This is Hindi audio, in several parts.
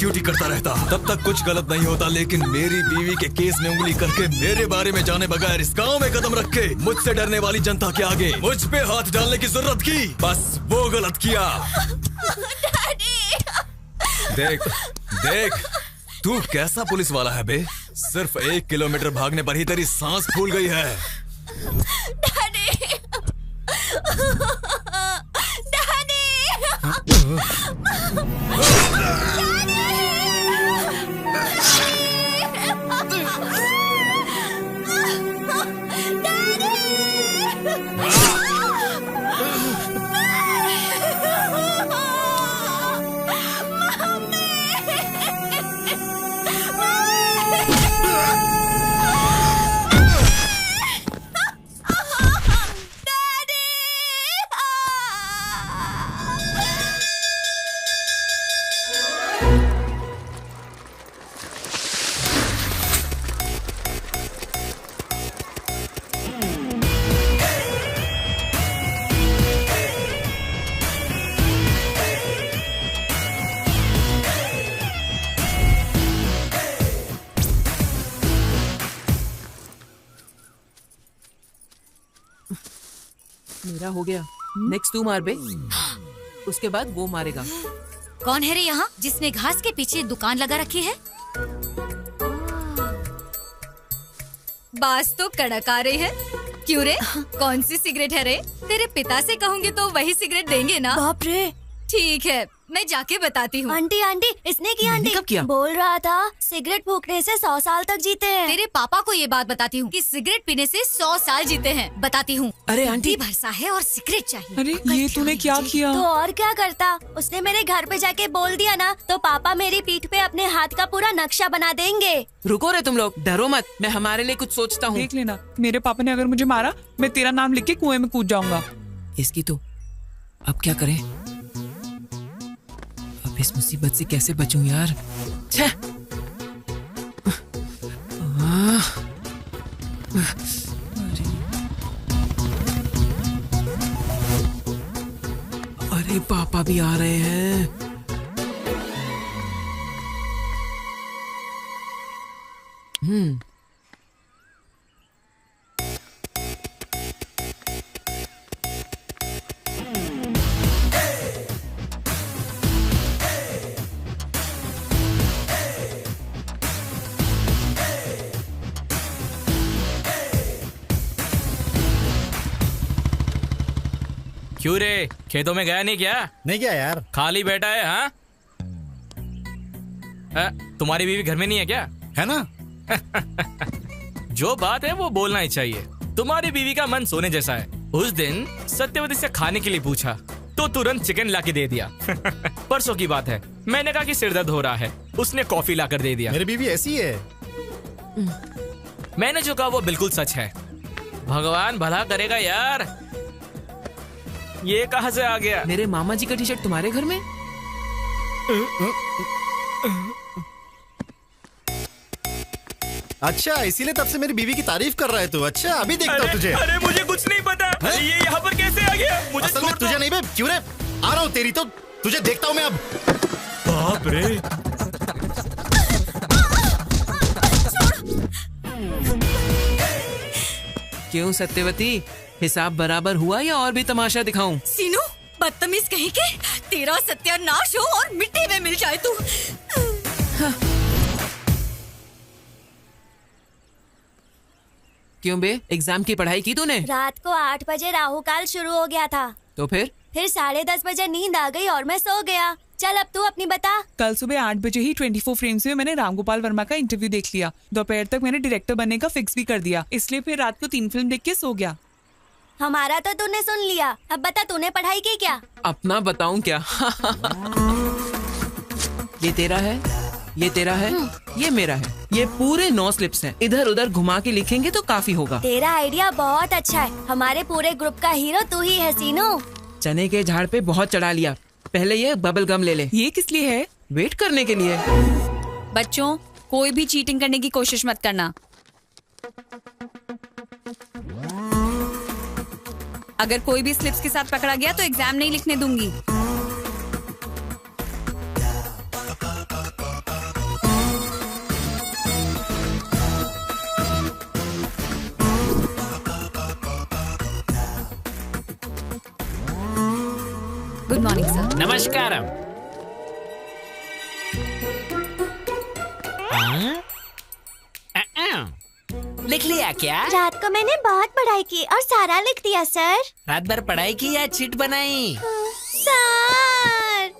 ड्यूटी करता रहता तब तक कुछ गलत नहीं होता, लेकिन मेरी बीवी के केस में उंगली करके मेरे बारे में जाने बगैर इस गांव में कदम रख के मुझसे डरने वाली जनता के आगे मुझ पे हाथ डालने की जरूरत की, बस वो गलत किया। देख देख तू कैसा पुलिस वाला है बे, सिर्फ 1 किलोमीटर भागने पर ही तेरी सांस फूल गई है। मेरा हो गया, नेक्स्ट तू मार बे, उसके बाद वो मारेगा। कौन है रे यहाँ जिसने घास के पीछे दुकान लगा रखी है? बास तो कड़क आ रही है। क्यों रे, कौन सी सिगरेट है रे? तेरे पिता से कहूँगी तो वही सिगरेट देंगे ना? बाप रे। ठीक है, मैं जाके बताती हूँ। आंटी आंटी इसने किया, आंटी कब किया? बोल रहा था सिगरेट फूकने से 100 साल तक जीते हैं। तेरे पापा को ये बात बताती हूँ कि सिगरेट पीने से 100 साल जीते हैं। बताती हूँ। अरे आंटी, भरसा है और सिगरेट चाहिए। अरे ये तूने क्या किया? तो और क्या करता, उसने मेरे घर पे जाके बोल दिया ना तो पापा मेरी पीठ पे अपने हाथ का पूरा नक्शा बना देंगे। रुको रे तुम लोग, डरो मत, मैं हमारे लिए कुछ सोचता हूँ। देख लेना, मेरे पापा ने अगर मुझे मारा मैं तेरा नाम लिख के कुएं में कूद जाऊंगा। इसकी तो अब क्या करें, अब इस मुसीबत से कैसे बचूं यार। छह। अरे पापा भी आ रहे हैं। क्यों रे, खेतों में गया नहीं क्या? नहीं गया यार, खाली बैठा है। हाँ, तुम्हारी बीवी घर में नहीं है क्या? है ना। जो बात है वो बोलना ही चाहिए। तुम्हारी बीवी का मन सोने जैसा है। उस दिन सत्यवती से खाने के लिए पूछा तो तुरंत चिकन लाके दे दिया। परसों की बात है, मैंने कहा कि सिर दर्द हो रहा है, उसने कॉफी लाकर दे दिया। मेरी बीवी ऐसी है। मैंने जो कहा वो बिल्कुल सच है। भगवान भला करेगा यार। ये कहाँ से आ गया? मेरे मामा जी का टी शर्ट तुम्हारे घर में? अच्छा, इसीलिए तब से मेरी बीवी की तारीफ कर रहा है तू। अच्छा, अभी देखता हूँ तुझे। अरे मुझे कुछ नहीं पता। ये यहाँ पर कैसे आ गया? मुझे असल में तुझे नहीं बे, क्यों रे? आ रहा हूँ तेरी तो, तुझे देखता हूँ मैं अब। बाप रे। क्यों सत्यवती, हिसाब बराबर हुआ या और भी तमाशा दिखाऊं? सीनू, बदतमीज कहीं के, तेरा सत्यानाश हो और मिट्टी में मिल जाए तू। क्यों बे, एग्जाम की पढ़ाई की तूने? रात को 8 बजे राहु काल शुरू हो गया था, तो फिर 10:30 बजे नींद आ गई और मैं सो गया। चल अब तू अपनी बता। कल सुबह 8 बजे ही 24 फ्रेम्स में मैंने रामगोपाल वर्मा का इंटरव्यू देख लिया। दोपहर तक मैंने डायरेक्टर बनने का फिक्स भी कर दिया, इसलिए फिर रात को 3 फिल्म देख के सो गया। हमारा तो तूने सुन लिया, अब बता तूने पढ़ाई की क्या? अपना बताऊं क्या? ये तेरा है, ये तेरा है, ये मेरा है। ये पूरे 9 स्लिप्स हैं। इधर उधर घुमा के लिखेंगे तो काफी होगा। तेरा आइडिया बहुत अच्छा है। हमारे पूरे ग्रुप का हीरो तू ही है सीनू। चने के झाड़ पे बहुत चढ़ा लिया। पहले ये बबल गम ले ले। ये किस लिए है? वेट करने के लिए। बच्चों, कोई भी चीटिंग करने की कोशिश मत करना। अगर कोई भी स्लिप्स के साथ पकड़ा गया तो एग्जाम नहीं लिखने दूंगी। Good morning sir. नमस्कारम। लिख लिया क्या? रात को मैंने बहुत पढ़ाई की और सारा लिख दिया सर। रात भर पढ़ाई की या चिट बनाई? सर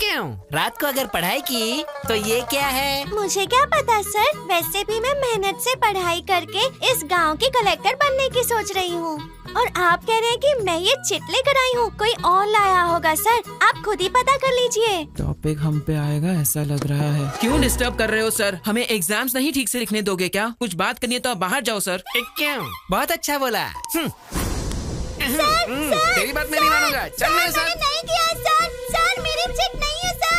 क्यों? रात को अगर पढ़ाई की तो ये क्या है? मुझे क्या पता सर, वैसे भी मैं मेहनत से पढ़ाई करके इस गांव की कलेक्टर बनने की सोच रही हूँ। और आप कह रहे हैं कि मैं ये चिट लेकर आई हूँ, कोई और लाया होगा सर, आप खुद ही पता कर लीजिए। टॉपिक हम पे आएगा ऐसा लग रहा है। क्यों डिस्टर्ब कर रहे हो सर? हमें एग्जाम्स नहीं ठीक से लिखने दोगे क्या? कुछ बात करनी है तो आप बाहर जाओ सर। क्यों? बहुत अच्छा बोला। तेरी बात मैं नहीं मानूंगा। चल मेरे साथ। मैंने नहीं किया सर, सर मेरी चिट नहीं है सर।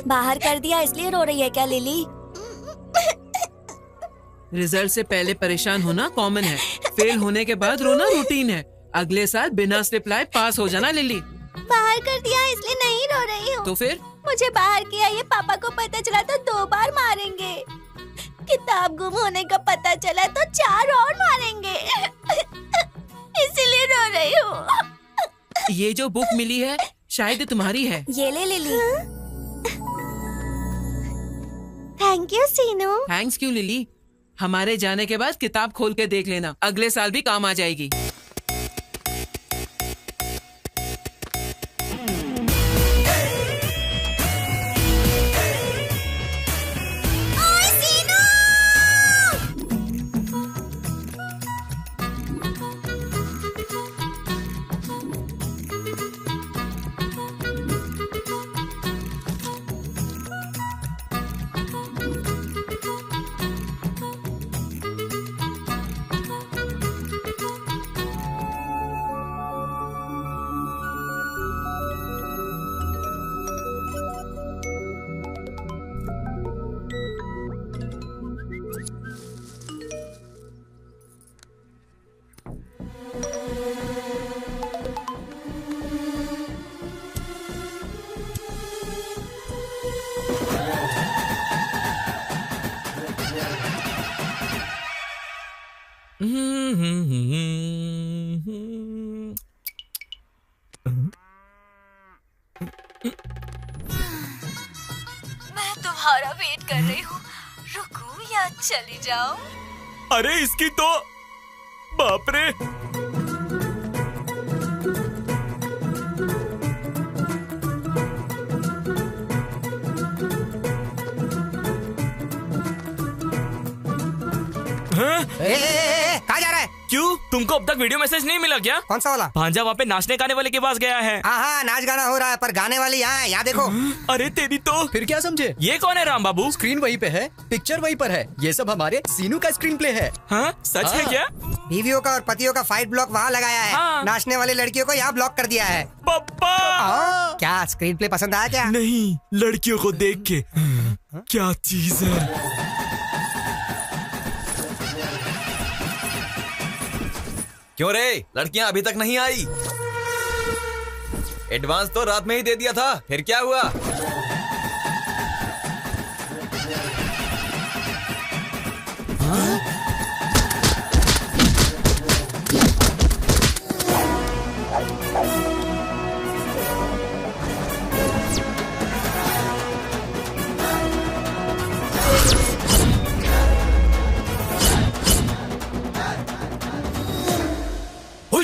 बाहर कर दिया इसलिए रो रही है क्या लिली? रिजल्ट से पहले परेशान होना कॉमन है, फेल होने के बाद रोना रूटीन है। अगले साल बिना स्लिप लाए पास हो जाना लिली। बाहर कर दिया इसलिए नहीं रो रही हूँ। तो फिर? मुझे बाहर किया ये पापा को पता चला तो 2 बार मारेंगे। किताब गुम होने का पता चला तो 4 और मारेंगे। इसीलिए रो रही हूँ। ये जो बुक मिली है शायद तुम्हारी है। ये ले Lily. Thank you Seenu. Thanks क्यों लिली? हमारे जाने के बाद किताब खोल के देख लेना, अगले साल भी काम आ जाएगी। मैं तुम्हारा वेट कर रही हूँ, रुकूं या चली जाऊं? अरे इसकी तो बाप रे। कहाँ जा रहा है? क्यों, तुमको अब तक वीडियो मैसेज नहीं मिला क्या? कौन सा वाला? भांजा वहाँ पे नाचने गाने वाले के पास गया है। हाँ नाच गाना हो रहा है पर गाने वाली यहाँ है, यहाँ देखो। अरे तेरी तो। फिर क्या समझे? ये कौन है राम बाबू? स्क्रीन वहीं पे है, पिक्चर वहीं पर है, ये सब हमारे सीनू का स्क्रीन प्ले है। हाँ सच है क्या? बीवियों का और पतियों का फाइट ब्लॉक वहाँ लगाया है। हाँ। नाचने वाली लड़कियों को यहाँ ब्लॉक कर दिया है। पापा क्या स्क्रीन प्ले पसंद आया क्या? नहीं, लड़कियों को देख के क्या चीज है। क्यों रे, लड़कियां अभी तक नहीं आई? एडवांस तो रात में ही दे दिया था, फिर क्या हुआ?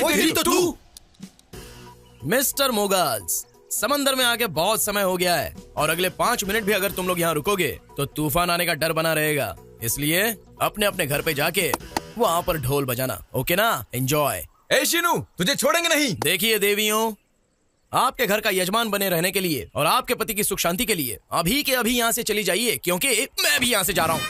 तेरी तो तू मिस्टर मोगल्स, समंदर में आके बहुत समय हो गया है और अगले 5 मिनट भी अगर तुम लोग यहाँ रुकोगे तो तूफान आने का डर बना रहेगा। इसलिए अपने अपने घर पे जाके वहाँ पर ढोल बजाना, ओके ना? एंजॉय। ए शीनू, तुझे छोड़ेंगे नहीं। देखिए देवियों, आपके घर का यजमान बने रहने के लिए और आपके पति की सुख शांति के लिए अभी के अभी यहाँ से चली जाइए, क्योंकि मैं भी यहाँ से जा रहा हूँ।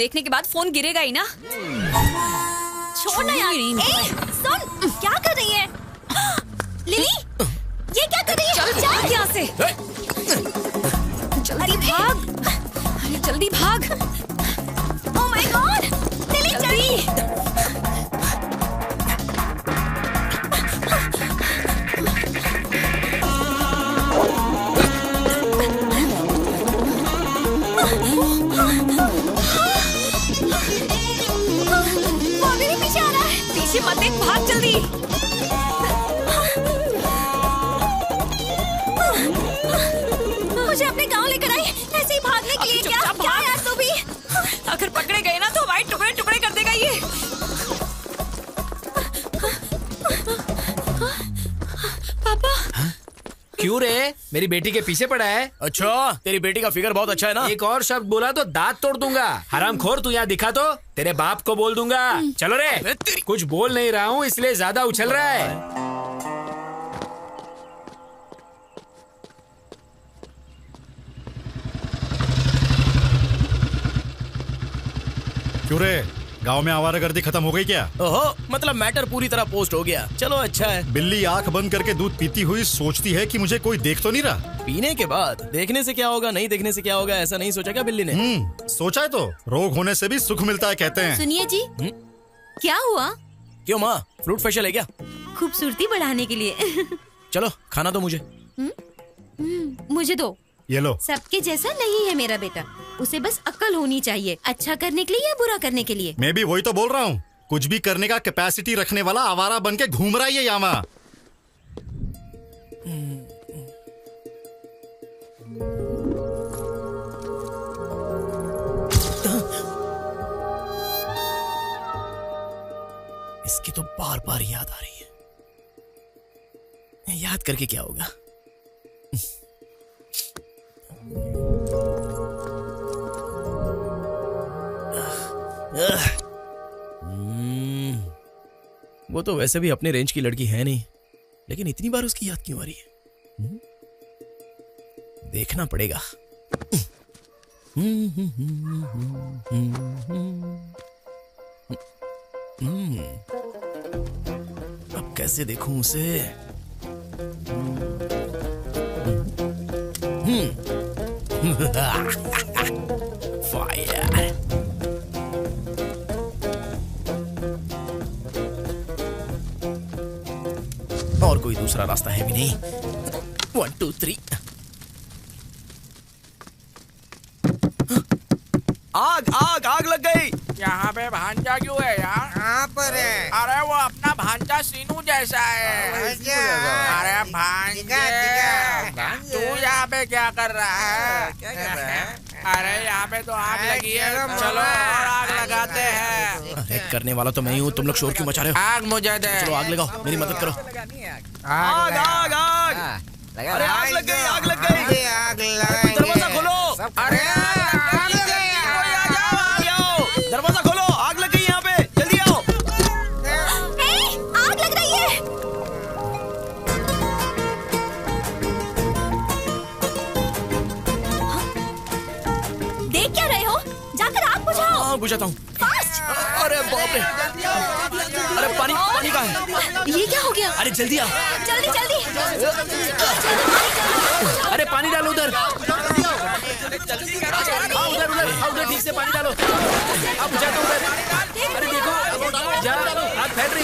देखने के बाद फोन गिरेगा ही ना। छोड़ ना यार। ए, सुन, क्या कर रही है लिली? ये क्या कर रही है? चल भाग यहाँ से। जल्दी भाग, अरे जल्दी भाग। ओह माय गॉड, लिली जल्दी। वो मेरे पीछे आ रहा है। पीछे मत देख, भाग जल्दी। मुझे अपने गांव लेकर आई, ऐसे ही भागने के लिए। क्या यार तू भी? अगर पकड़े गए ना तो हमारे टुकड़े टुकड़े कर देगा ये। पापा। क्यों रे? मेरी बेटी के पीछे पड़ा है? अच्छा, तेरी बेटी का फिगर बहुत अच्छा है ना। एक और शब्द बोला तो दांत तोड़ दूंगा। हरामखोर, तू यहाँ दिखा तो तेरे बाप को बोल दूंगा। चलो रे, कुछ बोल नहीं रहा हूँ इसलिए ज्यादा उछल रहा है। क्यों रे, गांव में आवारागर्दी खत्म हो गई क्या? ओहो, मतलब मैटर पूरी तरह पोस्ट हो गया। चलो अच्छा है। बिल्ली आंख बंद करके दूध पीती हुई सोचती है कि मुझे कोई देख तो नहीं रहा। पीने के बाद देखने से क्या होगा, नहीं देखने से क्या होगा, ऐसा नहीं सोचा क्या बिल्ली ने? सोचा है तो रोग होने से भी सुख मिलता है कहते हैं। सुनिए जी, क्या हुआ? क्यों माँ, फ्रूट फेशियल है क्या? खूबसूरती बढ़ाने के लिए। चलो खाना दो मुझे। मुझे दो। ये लो। सबके जैसा नहीं है मेरा बेटा, उसे बस अक्ल होनी चाहिए, अच्छा करने के लिए या बुरा करने के लिए। मैं भी वही तो बोल रहा हूँ, कुछ भी करने का कैपेसिटी रखने वाला आवारा बन के घूम रहा है ये यामा। इसकी तो बार बार याद आ रही है। याद करके क्या होगा? वो तो वैसे भी अपने रेंज की लड़की है नहीं, लेकिन इतनी बार उसकी याद क्यों आ रही है? देखना पड़ेगा। अब कैसे देखूं उसे? फायर। और कोई दूसरा रास्ता है भी नहीं। 1 2 3। आग आग आग लग गई। यहाँ पे भांजा क्यों है यार? कहाँ पर है? अरे वो अपना भांजा सीनू जैसा है। अरे भांजे, तू यहाँ पे क्या कर रहा है? क्या कर रहा है? अरे यहाँ पे तो आग लगी है, चलो और आग लगाते हैं। अरे करने वाला तो मैं ही हूँ, तुम लोग शोर क्यों मचा रहे हो? आग मुझे दे। चलो आग लगाओ, मेरी मदद करो। आग आग आग। अरे आग लग गई, आग लग गई। आग लगाएंगे। दरवाजा खोलो। अरे दरवाजा खोलो, आग लग गई यहाँ पे, जल्दी आओ। आग लग रही है। देख क्या रहे हो? जाकर आग बुझाओ। हाँ बुझाता हूँ। फास्ट। अरे बाप रे, अरे पानी पानी कहाँ है? ये क्या हो गया? अरे जल्दी आ। जल्दी जल्दी। अरे पानी डालो उधर। उधर उधर उधर ठीक से पानी डालो। अब बुझा दो उधर। अरे देखो जा, आग फैल रही।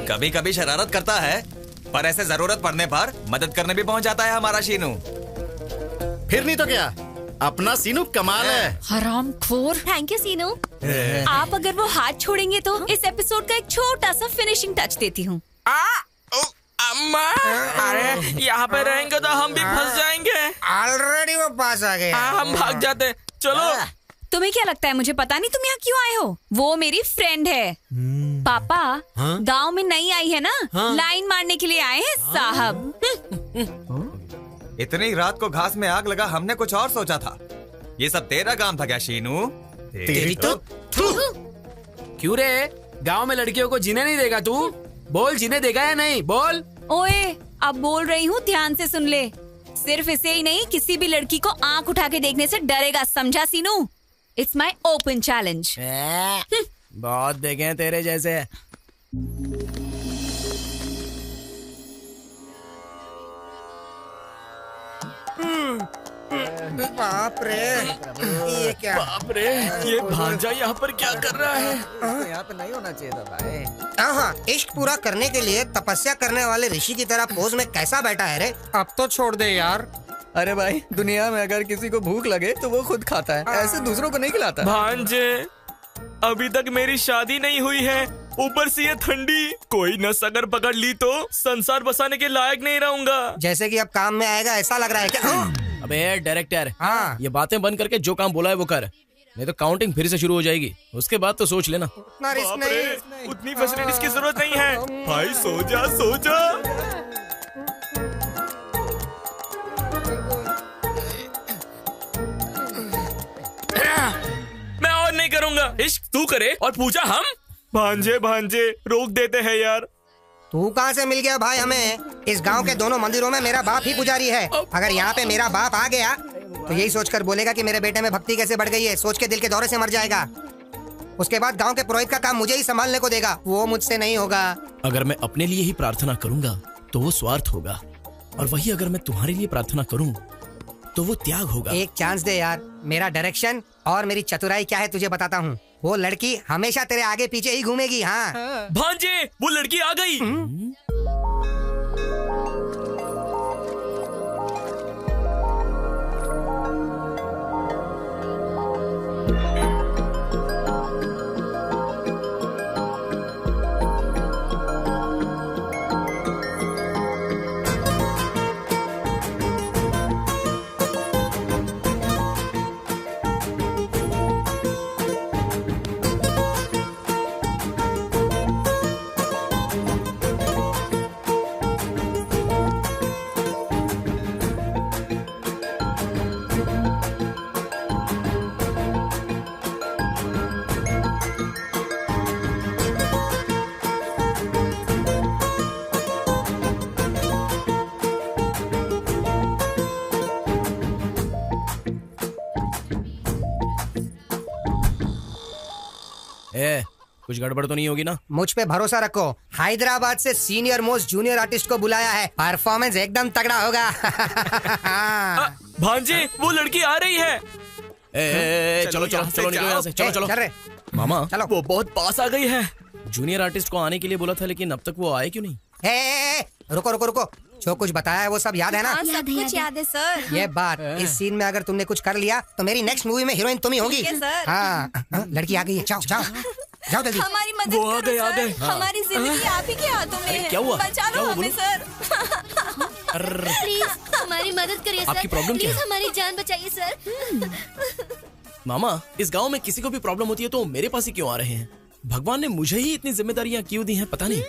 कभी कभी शरारत करता है, पर ऐसे जरूरत पड़ने पर मदद करने भी पहुंच जाता है हमारा शीनू। फिर नहीं तो क्या, अपना सीनू कमाल है। हरामखोर। थैंक यू सीनू। आप अगर वो हाथ छोड़ेंगे तो इस एपिसोड का एक छोटा सा फिनिशिंग टच देती हूँ। अम्मा, अरे यहाँ पे रहेंगे तो हम भी फंस जाएंगे। ऑलरेडी वो पास आ गए। हाँ, हम भाग जाते। चलो। तुम्हें क्या लगता है मुझे पता नहीं तुम यहाँ क्यों आए हो? वो मेरी फ्रेंड है। पापा गांव में नई आई है ना, लाइन मारने के लिए आए हैं साहब। इतनी रात को घास में आग लगा, हमने कुछ और सोचा था। ये सब तेरा काम था क्या शीनू? तेरी तो क्यों रे, गांव में लड़कियों को जीने नहीं देगा तू? बोल, जीने देगा या नहीं? बोल। ओए, अब बोल रही हूँ, ध्यान से सुन ले। सिर्फ इसे ही नहीं, किसी भी लड़की को आंख उठा के देखने से डरेगा, समझा Seenu? It's my open challenge. बहुत देखे हैं तेरे जैसे। बाप रे, ये क्या? बाप रे, ये भांजा यहाँ पर क्या कर रहा है? यहाँ पे नहीं होना चाहिए था भाई। हाँ, इश्क पूरा करने के लिए तपस्या करने वाले ऋषि की तरह पोज में कैसा बैठा है रे? अब तो छोड़ दे यार। अरे भाई, दुनिया में अगर किसी को भूख लगे तो वो खुद खाता है, ऐसे दूसरों को नहीं खिलाता। भांजे, अभी तक मेरी शादी नहीं हुई है, ऊपर से ये ठंडी। कोई नस अगर पकड़ ली तो संसार बसाने के लायक नहीं रहूंगा। जैसे कि अब काम में आएगा ऐसा लग रहा है क्या? अबे डायरेक्टर, हाँ, ये बातें बंद करके जो काम बोला है वो कर, नहीं तो काउंटिंग फिर से शुरू हो जाएगी। उसके बाद तो सोच लेना। उतना रिस्क नहीं। उतनी फैसिलिटीज की जरूरत नहीं है। भाई सो जा, सो जा। मैं और नहीं करूंगा। इश्क तू करे और पूजा हम। भांजे भांजे रोक देते हैं यार। तू कहाँ से मिल गया भाई हमें? इस गांव के दोनों मंदिरों में मेरा बाप ही पुजारी है। अगर यहाँ पे मेरा बाप आ गया तो यही सोचकर बोलेगा कि मेरे बेटे में भक्ति कैसे बढ़ गई है। सोच के दिल के दौरे से मर जाएगा। उसके बाद गांव के पुरोहित का काम मुझे ही संभालने को देगा। वो मुझसे नहीं होगा। अगर मैं अपने लिए ही प्रार्थना करूंगा तो वो स्वार्थ होगा, और वही अगर मैं तुम्हारे लिए प्रार्थना करूं तो वो त्याग होगा। एक चांस दे यार। मेरा डायरेक्शन और मेरी चतुराई क्या है तुझे बताता हूँ। वो लड़की हमेशा तेरे आगे पीछे ही घूमेगी। हाँ भांजे, वो लड़की आ गई। कुछ गड़बड़ तो नहीं होगी ना? मुझ पे भरोसा रखो। हैदराबाद से सीनियर मोस्ट जूनियर आर्टिस्ट को बुलाया है। परफॉर्मेंस एकदम तगड़ा होगा। भांजे, वो लड़की आ रही है। चलो चलो चलो निकलो यहाँ से। चलो चलो। चल रहे मामा, चलो। वो बहुत पास आ गई है। जूनियर आर्टिस्ट को आने के लिए बोला था, लेकिन अब तक वो आए क्यों नहीं? रुको रुको रुको। जो कुछ बताया है वो सब याद है ना? सब कुछ याद है सर। ये बात, इस सीन में अगर तुमने कुछ कर लिया तो मेरी नेक्स्ट मूवी में हीरोइन तुम ही होगी। हाँ, लड़की आ गई है। जाओ जाओ जाओ जल्दी। हमारी मदद करो सर। हमारी जिंदगी आप ही के हाथों में है। क्या हुआ? बचा लो हमें सर। प्लीज हमारी मदद करिए सर। आपकी प्रॉब्लम क्या है? प्लीज हमारी जान बचाइए सर। मामा, इस गांव में किसी को भी प्रॉब्लम होती है तो मेरे पास ही क्यों आ रहे हैं? भगवान ने मुझे ही इतनी जिम्मेदारियां क्यों दी हैं, पता नहीं।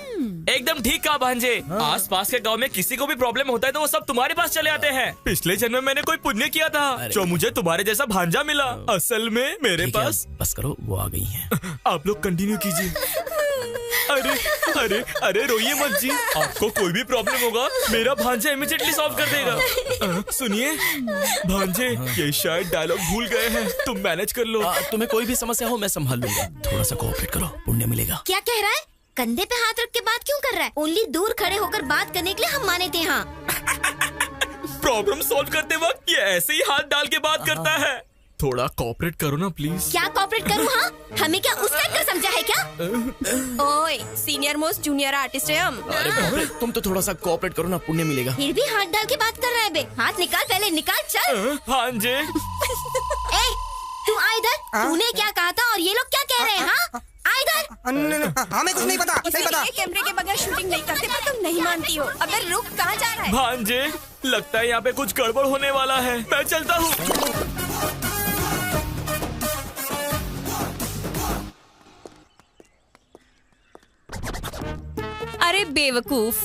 एकदम ठीक कहा भांजे। आस पास के गांव में किसी को भी प्रॉब्लम होता है तो वो सब तुम्हारे पास चले आते हैं। पिछले जन्म में मैंने कोई पुण्य किया था जो मुझे तुम्हारे जैसा भांजा मिला। असल में मेरे पास। बस करो, वो आ गई हैं। आप लोग कंटिन्यू कीजिए। अरे अरे अरे रोइए मत जी। आपको कोई भी प्रॉब्लम होगा मेरा भांजा इमीडिएटली सॉल्व कर देगा। सुनिए भांजे, ये शायद डायलॉग भूल गए हैं, तुम मैनेज कर लो। तुम्हें कोई भी समस्या हो मैं संभाल लूंगा। थोड़ा सा कोऑपरेट करो, पुण्य मिलेगा। क्या कह रहा है? कंधे पे हाथ रख के बात क्यों कर रहा है? ओनली दूर खड़े होकर बात करने के लिए हम माने थे। हाँ, प्रॉब्लम सॉल्व करते वक्त ये ऐसे ही हाथ डाल के बात करता है। थोड़ा कोऑपरेट करो ना प्लीज। क्या कोऑपरेट करूँ? हाँ, हमें क्या उस टाइप का समझा है क्या? ओए, सीनियर मोस्ट जूनियर आर्टिस्ट है हम। अरे बाप रे, तुम तो थोड़ा सा कोऑपरेट करो ना, पुण्य मिलेगा। फिर भी हाथ डाल के बात कर रहा है बे। हाथ निकाल, पहले निकाल। चल भांजे। ए, तू आ इधर। तूने क्या कहा था और ये लोग क्या कह रहे हैं? हाँ, आ इधर। हमें कुछ नहीं पता। नहीं पता। कैमरे के बगैर शूटिंग नहीं करते, पर तुम नहीं मानती हो। अबे रुक, कहाँ जा रहा है? भांजे, लगता है यहाँ पे कुछ गड़बड़ होने वाला है। मैं चलता हूँ। अरे बेवकूफ,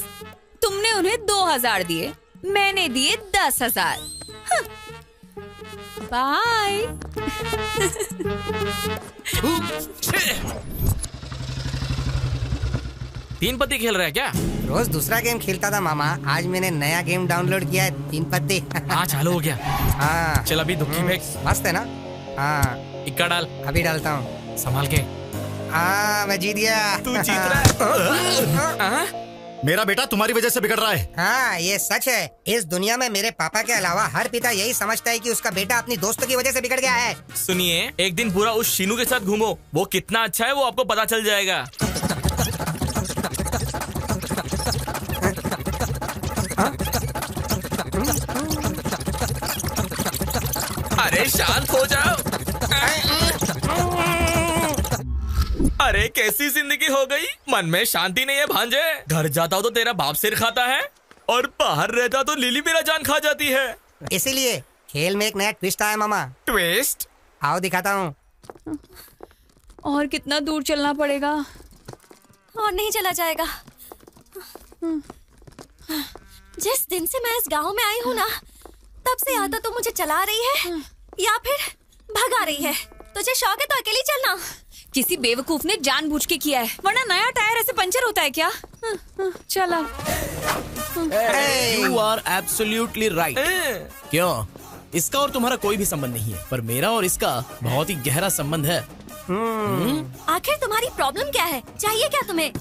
तुमने उन्हें 2000 दिए, मैंने दिए 10,000। बाय। तीन पत्ती खेल रहा है क्या? रोज दूसरा गेम खेलता था मामा, आज मैंने नया गेम डाउनलोड किया है, 3 पत्ते। हाँ चालू हो गया। हाँ चल अभी दुखी फेंक। मस्त है ना? हाँ इक्का डाल। अभी डालता हूँ। संभाल के। हाँ मैं जीत गया। तू जीत रहा है। मेरा बेटा तुम्हारी वजह से बिगड़ रहा है। हाँ ये सच है। इस दुनिया में मेरे पापा के अलावा हर पिता यही समझता है कि उसका बेटा अपनी दोस्तों की वजह से बिगड़ गया है। सुनिए, एक दिन पूरा उस शीनू के साथ घूमो, वो कितना अच्छा है वो आपको पता चल जाएगा। अरे शांत हो जाओ। अरे कैसी जिंदगी हो गई, मन में शांति नहीं है भांजे। घर जाता हो तो तेरा बाप सिर खाता है और बाहर रहता तो लिली मेरा जान खा जाती है। इसीलिए खेल में एक नया ट्विस्ट आया मामा। ट्विस्ट? आओ दिखाता हूँ। और कितना दूर चलना पड़ेगा? और नहीं चला जाएगा। जिस दिन से मैं इस गांव में आई हूँ ना, तब से या तो मुझे चला रही है या फिर भगा रही है। तुझे शौक है तो अकेली चलना। किसी बेवकूफ ने जानबूझ के किया है, वरना नया टायर ऐसे पंचर होता है क्या? चला। You are absolutely right। क्यों? इसका और तुम्हारा कोई भी संबंध नहीं है, पर मेरा और इसका बहुत ही गहरा संबंध है। आखिर तुम्हारी प्रॉब्लम क्या है? चाहिए क्या तुम्हें?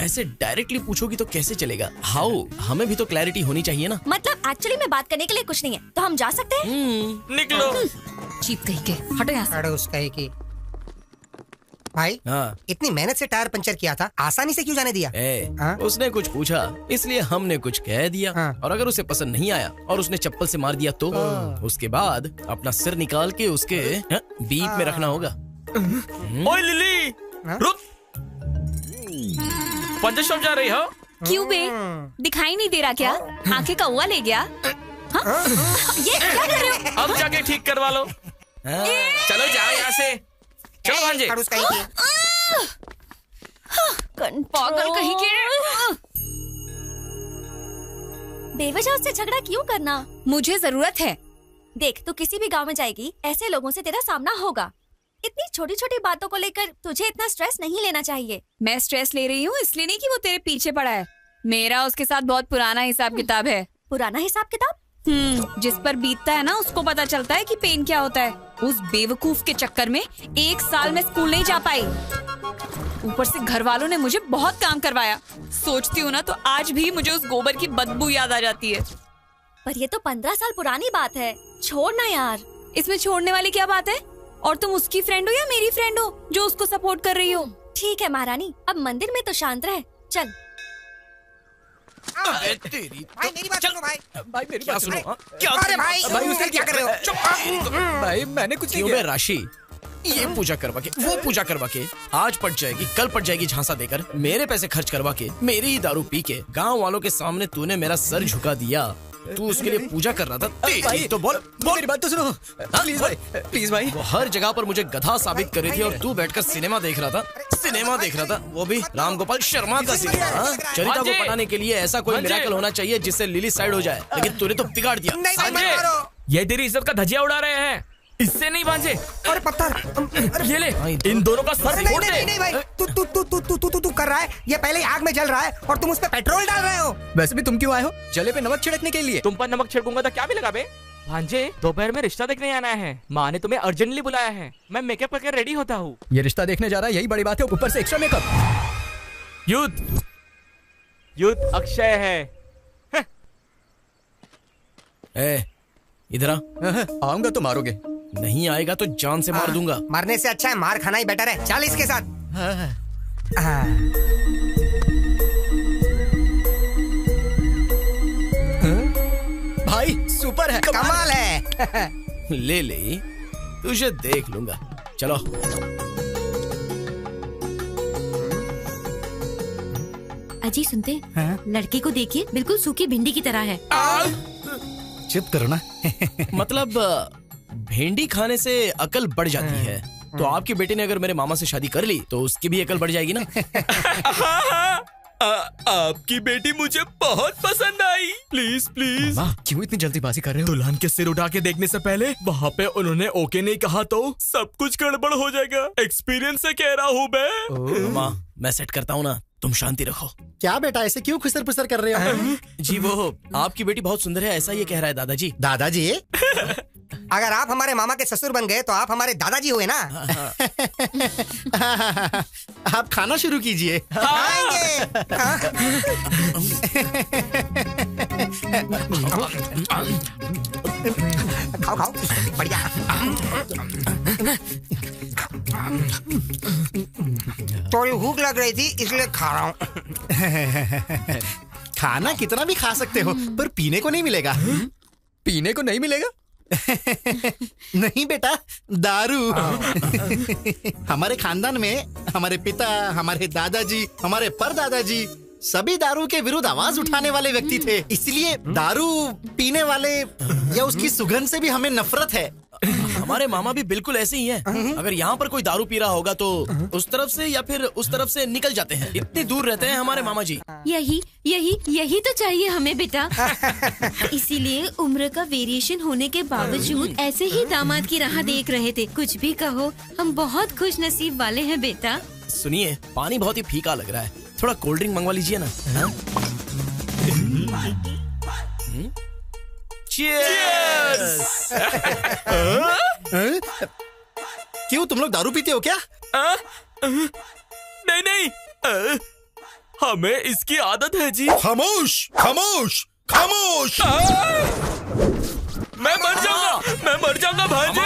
ऐसे डायरेक्टली पूछोगी तो कैसे चलेगा? हाउ, हमें भी तो क्लैरिटी होनी चाहिए ना। मतलब एक्चुअली में बात करने के लिए कुछ नहीं है, तो हम जा सकते हैं? निकलो। चीप कहीं के, हटो यहाँ से। उस कहीं की। भाई हाँ। इतनी मेहनत से टायर पंचर किया था, आसानी से क्यों जाने दिया? उसने कुछ पूछा इसलिए हमने कुछ कह दिया। और अगर उसे पसंद नहीं आया और उसने चप्पल से मार दिया तो उसके बाद अपना सिर निकाल के उसके बीप में रखना होगा। ओए लिली, रुक। पंचर शॉप जा रही हो? क्यों बे? दिखाई नहीं दे रहा क्या? आंखें कौवा ले गया? ये क्या कर रहे हो? अब जाके ठीक करवा लो। चलो जाओ यहाँ से। चलो भांजे। पागल कहीं के। बेवजह उससे झगड़ा क्यों करना? मुझे जरूरत है। देख, तू किसी भी गांव में जाएगी, ऐसे लोगों से तेरा सामना होगा। इतनी छोटी छोटी बातों को लेकर तुझे इतना स्ट्रेस नहीं लेना चाहिए। मैं स्ट्रेस ले रही हूँ इसलिए नहीं कि वो तेरे पीछे पड़ा है। मेरा उसके साथ बहुत पुराना हिसाब किताब है। पुराना हिसाब किताब? जिस पर बीतता है ना, उसको पता चलता है कि पेन क्या होता है। उस बेवकूफ के चक्कर में 1 साल में स्कूल नहीं जा पाई। ऊपर से घर वालों ने मुझे बहुत काम करवाया। सोचती हूँ ना तो आज भी मुझे उस गोबर की बदबू याद आ जाती है। पर ये तो 15 साल पुरानी बात है, छोड़ ना यार। इसमें छोड़ने वाली क्या बात है? और तुम उसकी फ्रेंड हो या मेरी फ्रेंड हो जो उसको सपोर्ट कर रही हो? ठीक है महारानी, अब मंदिर में तो शांत रहे। चल। तेरी भाई मेरी बात सुनो भाई। भाई मेरी क्या बात सुनो? क्या? अरे भाई उसने क्या कर रहे हो? भाई मैंने कुछ नहीं क्यों किया। बे राशि? ये पूजा करवा के, वो पूजा करवा के, आज पट जाएगी, कल पट जाएगी झांसा देकर, मेरे पैसे खर्च करवा के, मेरी ही दारू पी के, गांव वालों के सामने तूने मेरा सर झुका दिया। तू उसके लिए पूजा कर रहा था। तेरी तो बोल मेरी बात तो सुनो प्लीज भाई, प्लीज भाई। वो हर जगह पर मुझे गधा साबित कर रही थी और तू बैठकर सिनेमा देख रहा था। सिनेमा देख रहा था, वो भी राम गोपाल शर्मा का सिनेमा। चरिता को पटाने के लिए ऐसा कोई मिरेकल होना चाहिए जिससे लिली साइड हो जाए, लेकिन तूने तो बिगाड़ दिया। ये तेरी इज्जत का धजिया उड़ा रहे हैं, इससे नहीं भांजे। अरे पत्थर ये ले, इन दोनों का सर फोड़ दे। नहीं भाई, तू कर रहा है। ये पहले ही आग में जल रहा है और तुम उस पे पेट्रोल डाल रहे हो। वैसे भी तुम क्यों आए हो? जले पे नमक छिड़कने के लिए। तुम पर नमक छिड़कूंगा तो क्या मिलेगा बे? भांजे, दोपहर में रिश्ता देखने आना है। माँ ने तुम्हें अर्जेंटली बुलाया है। मैं मेकअप करके रेडी होता हूँ। ये रिश्ता देखने जा रहा है, यही बड़ी बात है, ऊपर से एक्स्ट्रा मेकअप। युद्ध अक्षय है। इधर आ। आऊंगा तो मारोगे। नहीं आएगा तो जान से मार दूंगा। मरने से अच्छा है मार खाना ही बेटर है। चल इसके साथ। भाई सुपर है, कमाल है। ले तुझे देख लूंगा। चलो। अजी सुनते, लड़के को देखिए, बिल्कुल सूखी भिंडी की तरह है। चुप करो ना। मतलब भिंडी खाने से अकल बढ़ जाती है, तो आपकी बेटी ने अगर मेरे मामा से शादी कर ली तो उसकी भी अकल बढ़ जाएगी ना। आपकी बेटी मुझे बहुत पसंद आई। Please please. क्यों इतनी जल्दीबाजी कर रहे हो? दुल्हन के सिर उठा के देखने से पहले वहाँ पे उन्होंने ओके नहीं कहा तो सब कुछ गड़बड़ हो जाएगा। एक्सपीरियंस से कह रहा हूँ मैं। मामा, मैं सेट करता हूँ ना, तुम शांति रखो। क्या बेटा ऐसे क्यों खुसर पुसर कर रहे हो? जी वो आपकी बेटी बहुत सुंदर है, ऐसा ये कह रहा है दादाजी। दादाजी? अगर आप हमारे मामा के ससुर बन गए तो आप हमारे दादाजी हुए ना। आप खाना शुरू कीजिए। खाएंगे। खाओ खाओ, बढ़िया। थोड़ी भूख लग रही थी इसलिए खा रहा हूँ। खाना कितना भी खा सकते हो, पर पीने को नहीं मिलेगा। पीने को नहीं मिलेगा? नहीं बेटा, दारू। हमारे खानदान में हमारे पिता, हमारे दादाजी, हमारे परदादाजी सभी दारू के विरुद्ध आवाज उठाने वाले व्यक्ति थे। इसलिए दारू पीने वाले या उसकी सुगंध से भी हमें नफरत है। हमारे मामा भी बिल्कुल ऐसे ही हैं। अगर यहाँ पर कोई दारू पी रहा होगा तो उस तरफ से या फिर उस तरफ से निकल जाते हैं। इतनी दूर रहते हैं हमारे मामा जी। यही तो चाहिए हमें बेटा। इसीलिए उम्र का वेरिएशन होने के बावजूद ऐसे ही दामाद की राह देख रहे थे। कुछ भी कहो, हम बहुत खुश नसीब वाले हैं बेटा। सुनिए, पानी बहुत ही फीका लग रहा है, थोड़ा कोल्ड ड्रिंक मंगवा लीजिए ना। Cheers! क्यों, तुम लोग दारू पीते हो क्या? नहीं, हमें इसकी आदत है जी। खामोश खामोश खामोश। मैं मर जाऊंगा भांजे।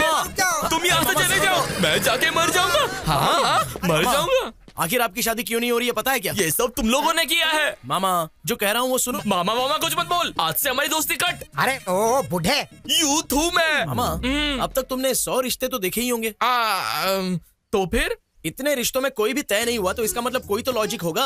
तुम यहाँ से चले जाओ, मैं जाके मर जाऊंगा। हाँ, मर जाऊंगा। आखिर आपकी शादी क्यों नहीं हो रही है पता है क्या? ये सब तुम लोगों ने किया है। मामा जो कह रहा हूँ वो सुनो। मामा कुछ मत बोल, आज से हमारी दोस्ती कट। अरे ओ बुढ़े, यूथ हूँ मैं। मामा अब तक तुमने 100 रिश्ते तो देखे ही होंगे। तो फिर इतने रिश्तों में कोई भी तय नहीं हुआ तो इसका मतलब कोई तो लॉजिक होगा।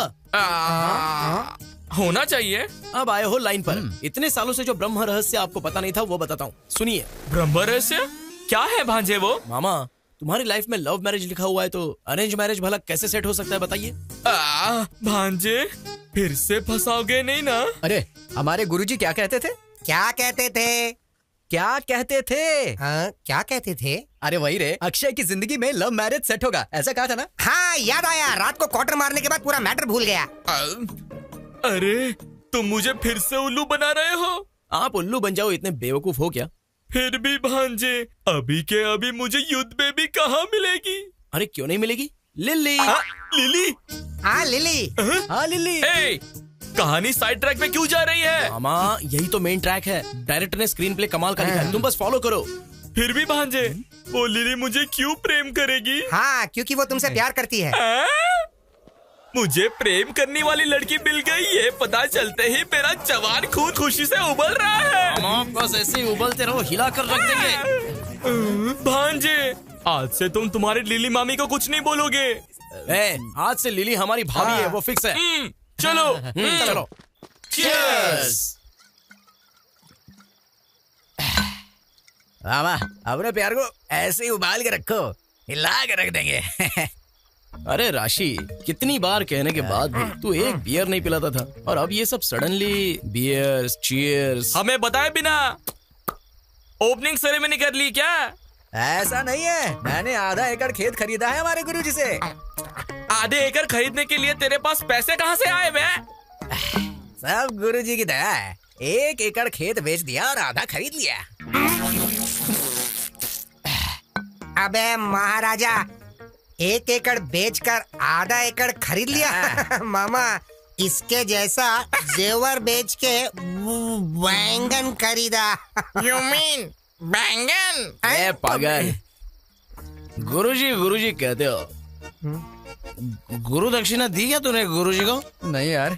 होना चाहिए। अब आए हो लाइन पर। इतने सालों से जो ब्रह्म रहस्य आपको पता नहीं था वो बताता हूँ, सुनिए। ब्रह्म रहस्य क्या है भांजे वो? मामा तुम्हारी लाइफ में लव मैरिज लिखा हुआ है तो अरेंज मैरिज भला कैसे सेट हो सकता है बताइए? भांजे फिर से फंसाओगे नहीं ना? अरे हमारे गुरुजी क्या कहते थे? क्या कहते थे? क्या कहते थे? हाँ, क्या कहते थे? अरे वही रे, अक्षय की जिंदगी में लव मैरिज सेट होगा, ऐसा कहा था ना? हाँ याद आया, रात को क्वार्टर मारने के बाद पूरा मैटर भूल गया। अरे तुम मुझे फिर से उल्लू बना रहे हो। आप उल्लू बन जाओ, इतने बेवकूफ हो क्या? फिर भी भांजे अभी के अभी मुझे युद्ध बेबी कहाँ मिलेगी? अरे क्यों नहीं मिलेगी? लिली। लिली? हाँ लिली। हाँ लिली। कहानी साइड ट्रैक पे क्यों जा रही है? मामा यही तो मेन ट्रैक है, डायरेक्टर ने स्क्रीन प्ले कमाल का लिखा है, तुम बस फॉलो करो। फिर भी भांजे वो लिली मुझे क्यों प्रेम करेगी? हाँ क्योंकि वो तुमसे प्यार करती है। मुझे प्रेम करने वाली लड़की मिल गई, ये पता चलते ही मेरा जवान खून खुशी से उबल रहा है। मामा बस ऐसे ही उबलते रहो, हिला कर रख देंगे। भांजे आज से तुम तुम्हारी लिली मामी को कुछ नहीं बोलोगे। आज से लिली हमारी भाभी है, वो फिक्स है। चलो चलो। Cheers! मामा अपने प्यार को ऐसे ही उबाल के रखो, हिला के रख देंगे। अरे राशि, कितनी बार कहने के बाद भी तू एक बियर नहीं पिलाता था और अब ये सब सडनली बियर चीयर्स। हमें बताए बिना ओपनिंग सेरेमनी कर ली क्या? ऐसा नहीं है, मैंने आधा एकड़ खेत खरीदा है हमारे गुरुजी से। आधे एकड़ खरीदने के लिए तेरे पास पैसे कहाँ से आए बे? सब गुरुजी की दया है, 1 एकड़ खेत बेच दिया और आधा खरीद लिया। अबे महाराजा, 1 एकड़ बेचकर आधा एकड़ खरीद लिया। मामा इसके जैसा जेवर बेच के बैंगन खरीदा। You mean बैंगन? ए पागल, गुरुजी कहते हो? गुरु दक्षिणा दी क्या तूने गुरुजी को? नहीं यार।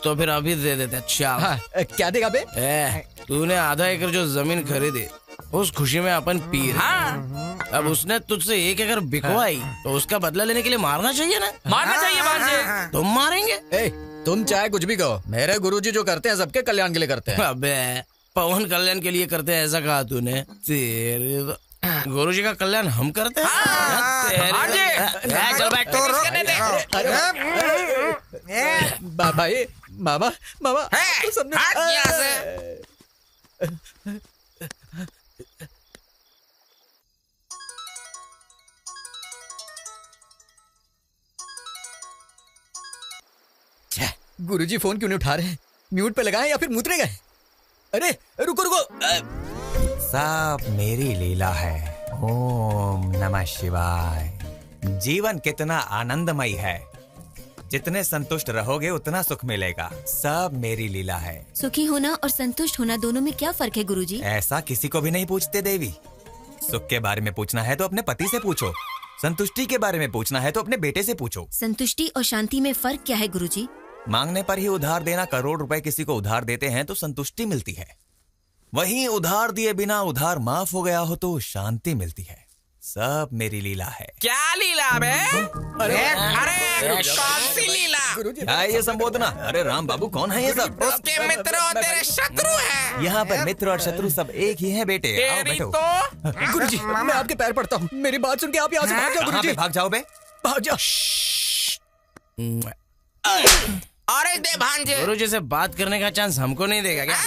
तो फिर अभी दे देते। अच्छा हाँ, क्या देगा बे? तूने आधा एकड़ जो जमीन खरीदी उस खुशी में अपन पी रहे। हाँ। अब उसने तुझसे 1 एकड़ बिकवाई तो उसका बदला लेने के लिए मारना चाहिए ना? मारना चाहिए भांजे। तुम मारेंगे? तुम चाहे कुछ भी कहो, मेरे गुरुजी जो करते हैं सबके कल्याण के लिए करते हैं। अबे पवन कल्याण के लिए करते हैं ऐसा कहा तूने? तेरे गुरुजी का कल्याण हम करते हैं। चल बैठ। भाई मामा सबने गुरुजी फोन क्यों नहीं उठा रहे हैं? म्यूट पे लगाएं या फिर मुतरे गए? अरे रुको रुको। सब मेरी लीला है। ओम नमः शिवाय। जीवन कितना आनंदमय है, जितने संतुष्ट रहोगे उतना सुख मिलेगा। सब मेरी लीला है। सुखी होना और संतुष्ट होना दोनों में क्या फर्क है गुरुजी? ऐसा किसी को भी नहीं पूछते देवी। सुख के बारे में पूछना है तो अपने पति से पूछो, संतुष्टि के बारे में पूछना है तो अपने बेटे से पूछो। संतुष्टि और शांति में फर्क क्या है गुरुजी? मांगने पर ही उधार देना। करोड़ रुपए किसी को उधार देते हैं तो संतुष्टि मिलती है, वहीं उधार दिए बिना उधार माफ हो गया हो तो शांति मिलती है। सब मेरी लीला है। क्या लीला बे? अरे कौन सी लीला? क्या है ये संबोधना? अरे राम बाबू, कौन है ये सब? उसके मित्र और तेरे शत्रु हैं। यहाँ पर मित्र और शत्रु सब एक ही हैं बेटे। आओ बैठो। गुरुजी मैं आपके पैर पड़ता हूँ, मेरी बात सुन के आप यहाँ से भाग जाओ। गुरुजी भाग जाओ बे, भाग जाओ। अरे दे भांजे। गुरुजी से बात करने का चांस हमको नहीं देगा क्या?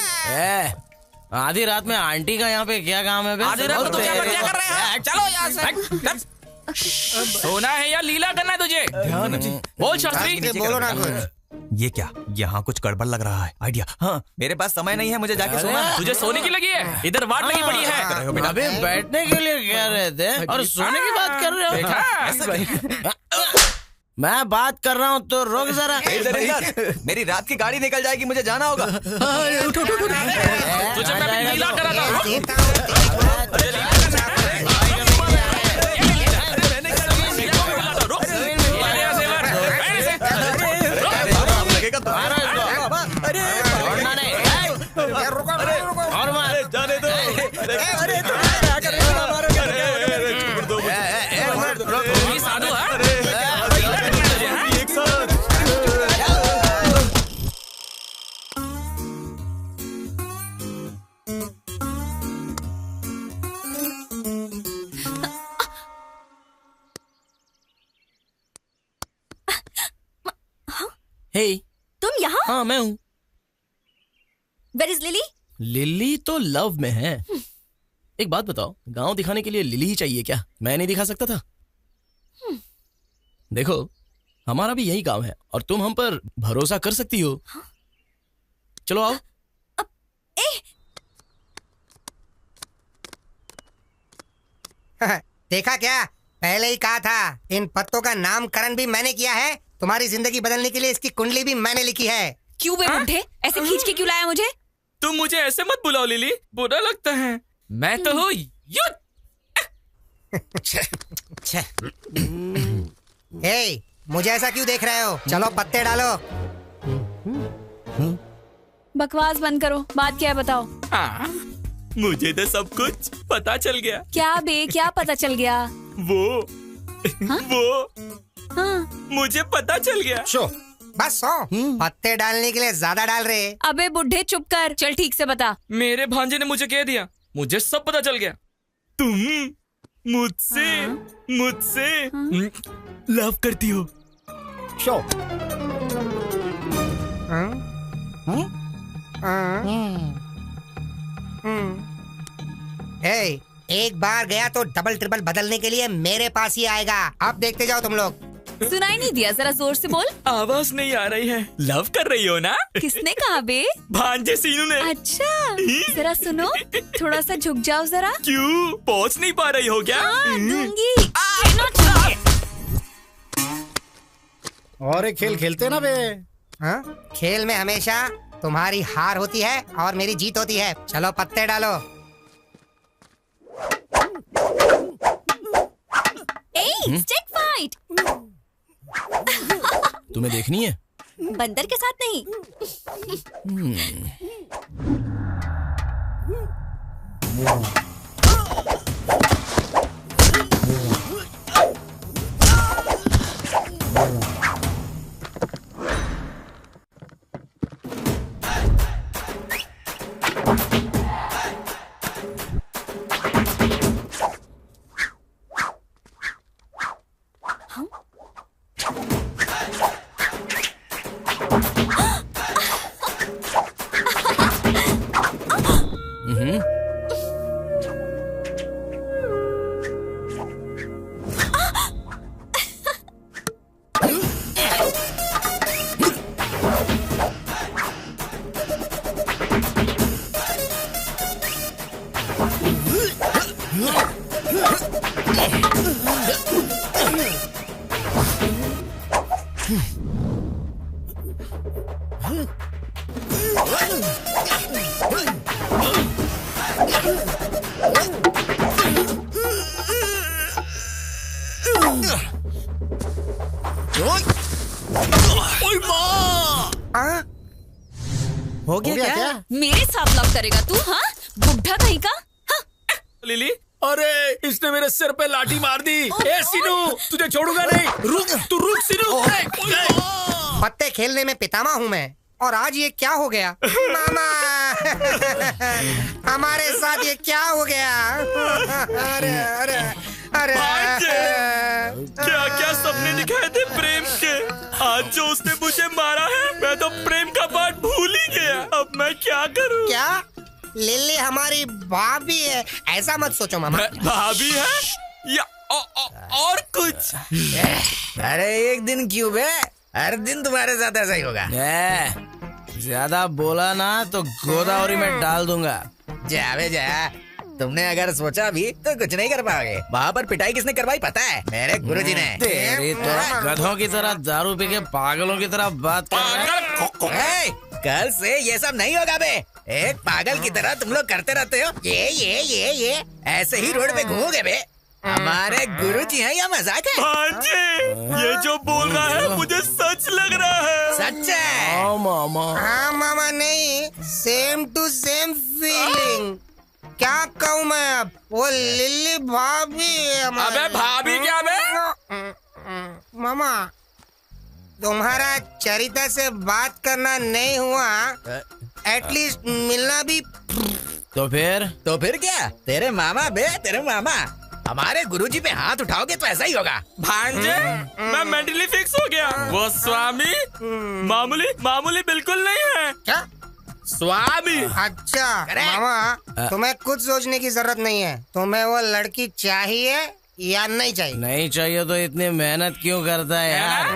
आधी रात में आंटी का यहाँ पे क्या काम है? आधी रात में तो क्या कर रहे हैं? चलो यहाँ से। सोना है या लीला करना है तुझे? ध्यान बोल शास्त्री। बोलो ना कुछ। ये क्या, यहाँ कुछ गड़बड़ लग रहा है। आइडिया। हाँ, मेरे पास समय नहीं है, मुझे जाके सोना है। तुझे सोने की लगी है? इधर वाट लगी पड़ी है। अबे बैठने के लिए कह रहे थे और सोने की बात कर रहे हो? मैं बात कर रहा हूँ तो रुक जरा। मेरी रात की गाड़ी निकल जाएगी, मुझे जाना होगा। तुझे मैं लीला करा था। जाने दो। साधु हे, तुम यहाँ? हाँ मैं हूँ। Where is lily? लिली तो लव में है। एक बात बताओ, गांव दिखाने के लिए लिली ही चाहिए क्या? मैं नहीं दिखा सकता था? देखो, हमारा भी यही गांव है और तुम हम पर भरोसा कर सकती हो। चलो आओ। देखा क्या, पहले ही कहा था। इन पत्तों का नामकरण भी मैंने किया है। तुम्हारी जिंदगी बदलने के लिए इसकी कुंडली भी मैंने लिखी है। क्यों बे बुड्ढे, ऐसे खींच के क्यों लाया मुझे? तुम मुझे ऐसे मत बुलाओ लिली, बुरा लगता है। मैं तो हूँ युद्ध। हे, मुझे ऐसा क्यों देख रहे हो? चलो पत्ते डालो। बकवास बंद करो, बात क्या है बताओ। मुझे तो सब कुछ पता चल गया। क्या बे, क्या पता चल गया? वो मुझे पता चल गया। बस पत्ते डालने के लिए ज्यादा डाल रहे। अबे बुड्ढे चुप कर, चल ठीक से बता। मेरे भांजे ने मुझे कह दिया, मुझे सब पता चल गया। तुम मुझसे लव करती हो। एक बार गया तो डबल ट्रिपल बदलने के लिए मेरे पास ही आएगा। अब देखते जाओ तुम लोग। सुनाई नहीं दिया, जरा जोर से बोल। आवाज नहीं आ रही है। लव कर रही हो ना? किसने कहा बे? भांजे सीनू ने। अच्छा, जरा सुनो, थोड़ा सा झुक जाओ जरा। क्यों, पहुंच नहीं पा रही हो क्या? दूंगी। और एक खेल खेलते ना बे। हाँ? खेल में हमेशा तुम्हारी हार होती है और मेरी जीत होती है। चलो पत्ते डालो। Stick fight. तुम्हें देखनी है? बंदर के साथ नहीं। हो गया क्या? मेरे साथ लव करेगा तू? हाँ, बुढ़ा कहीं का। लिली, अरे इसने मेरे सिर पे लाठी मार दी। ए सीनू, तुझे छोड़ूंगा नहीं। रुक, तू रुक सीनू। पत्ते खेलने में पितामह हूँ मैं, और आज ये क्या हो गया? मामा हमारे साथ ये क्या हो गया? अरे अरे अरे क्या क्या सपने दिखाए थे प्रेम के। आज जो उसने मुझे मारा है, मैं तो प्रेम का पाठ भूल ही गया। अब मैं क्या करूं? क्या लिली हमारी भाभी है? ऐसा मत सोचो मामा। भाभी है या और कुछ? अरे एक दिन क्यों बे, हर दिन तुम्हारे साथ ऐसा ही होगा। ज्यादा बोला ना तो गोदावरी में डाल दूंगा। जा बे जा, तुमने अगर सोचा भी तो कुछ नहीं कर पाओगे। वहाँ पर पिटाई किसने करवाई पता है? मेरे गुरुजी ने। तेरी तो गधों की तरह दारू पी के पागलों की तरह बात कर रहे हैं। कल से ये सब नहीं होगा बे। एक पागल की तरह तुम लोग करते रहते हो ये ऐसे ही रोड पे घूमोगे बे। हमारे गुरुजी हैं या मजाक है? भांजे, ये जो बोल रहा है मुझे सच लग रहा है। सच है? हाँ मामा। हाँ मामा, नहीं, सेम टू सेम फीलिंग। क्या कहूँ मैं अब? वो लिली भाभी है हमारी। अबे भाभी क्या बे? मामा, तुम्हारा चरित्र से बात करना नहीं हुआ, एटलीस्ट मिलना भी। तो फिर क्या? तेरे मामा बे, तेरे मामा। हमारे गुरुजी पे हाथ उठाओगे तो ऐसा ही होगा। भांजे, मैं मेंटली फिक्स हो गया। वो स्वामी मामूली बिल्कुल नहीं है। क्या स्वामी? अच्छा मामा, तुम्हें कुछ सोचने की जरूरत नहीं है। तुम्हें वो लड़की चाहिए या नहीं चाहिए? नहीं चाहिए तो इतनी मेहनत क्यों करता है यार?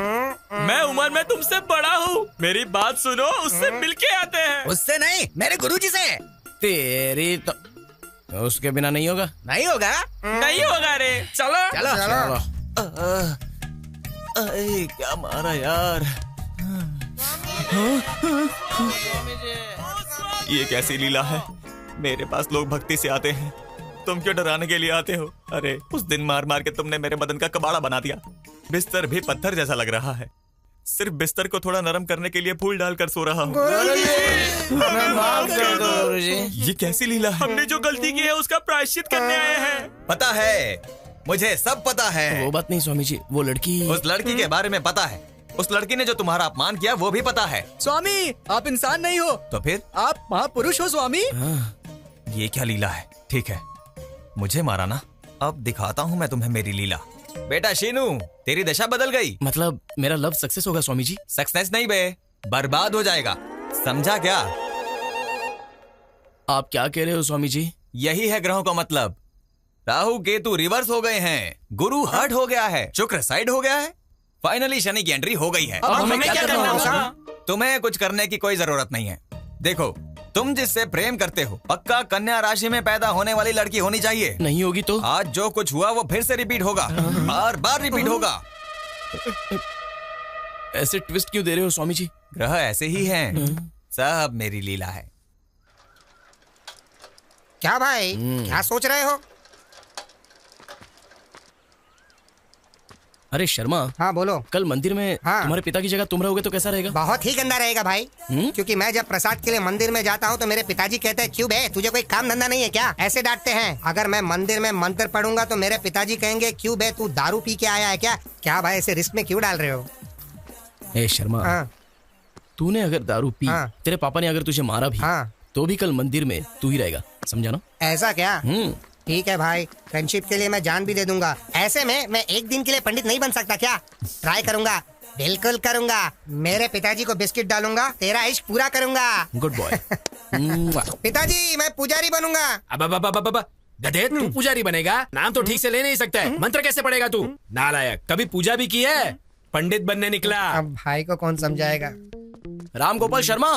मैं उम्र में तुमसे बड़ा हूँ, मेरी बात सुनो। उससे मिलके आते हैं। उससे नहीं, मेरे गुरुजी से। तेरी तो उसके बिना नहीं होगा। नहीं होगा रे। चलो चलो। क्या मारा यार? ये कैसी लीला है? मेरे पास लोग भक्ति से आते हैं, तुम क्यों डराने के लिए आते हो? अरे उस दिन मार मार के तुमने मेरे बदन का कबाड़ा बना दिया। बिस्तर भी पत्थर जैसा लग रहा है। सिर्फ बिस्तर को थोड़ा नरम करने के लिए फूल डालकर सो रहा हूँ। ये कैसी लीला है? हमने जो गलती की है उसका प्रायश्चित करने आए हैं। पता है, मुझे सब पता है। वो बात नहीं स्वामी जी, वो लड़की। उस लड़की के बारे में पता है। उस लड़की ने जो तुम्हारा अपमान किया वो भी पता है। स्वामी, आप इंसान नहीं हो तो फिर? आप महापुरुष हो स्वामी। ये क्या लीला है? ठीक है, मुझे मारा ना, अब दिखाता हूँ मैं तुम्हें मेरी लीला। बेटा शीनू, तेरी दशा बदल गई। मतलब मेरा लव सक्सेस होगा स्वामी जी? सक्सेस नहीं बे, बर्बाद हो जाएगा। समझा क्या? आप क्या कह रहे हो स्वामी जी? यही है ग्रहों का मतलब। राहु केतु रिवर्स हो गए हैं, गुरु हर्ट हो गया है, शुक्र साइड हो गया है, फाइनली शनि की एंट्री हो गई है। अब हमें क्या करना होगा? तुम्हें कुछ करने की कोई जरूरत नहीं है। देखो, तुम जिससे प्रेम करते हो पक्का कन्या राशि में पैदा होने वाली लड़की होनी चाहिए। नहीं होगी तो? आज जो कुछ हुआ वो फिर से रिपीट होगा, बार बार रिपीट होगा। ऐसे ट्विस्ट क्यों दे रहे हो स्वामी जी? ग्रह ऐसे ही हैं, सब मेरी लीला है। क्या भाई, क्या सोच रहे हो? अरे शर्मा। हाँ बोलो। कल मंदिर में तुम्हारे पिता की जगह तुम रहोगे तो कैसा रहेगा? बहुत ही गंदा रहेगा भाई। क्योंकि मैं जब प्रसाद के लिए मंदिर में जाता हूँ तो मेरे पिताजी कहते हैं, क्यों बे, तुझे कोई काम धंधा नहीं है क्या? ऐसे डांटते हैं। अगर मैं मंदिर में मंत्र पढ़ूंगा तो मेरे पिताजी कहेंगे, क्यों बे, तू दारू पी के आया है क्या? क्या भाई, ऐसे रिस्क में क्यों डाल रहे हो? ए शर्मा, तूने अगर दारू पी, तेरे पापा ने अगर तुझे मारा भी, तो भी कल मंदिर में तू ही रहेगा, समझा ना? ऐसा क्या? ठीक है भाई, फ्रेंडशिप के लिए मैं जान भी दे दूंगा। ऐसे में मैं एक दिन के लिए पंडित नहीं बन सकता क्या? ट्राई करूंगा, बिल्कुल करूंगा। मेरे पिताजी को बिस्किट डालूंगा, तेरा इश्क पूरा करूंगा। Good boy. पिताजी, मैं पुजारी बनूंगा। अब गधे, तू पुजारी बनेगा? नाम तो ठीक से ले नहीं सकता है, मंत्र कैसे पढ़ेगा तू? नालायक, कभी पूजा भी की है? पंडित बनने निकला। अब भाई को कौन समझाएगा? रामगोपाल शर्मा,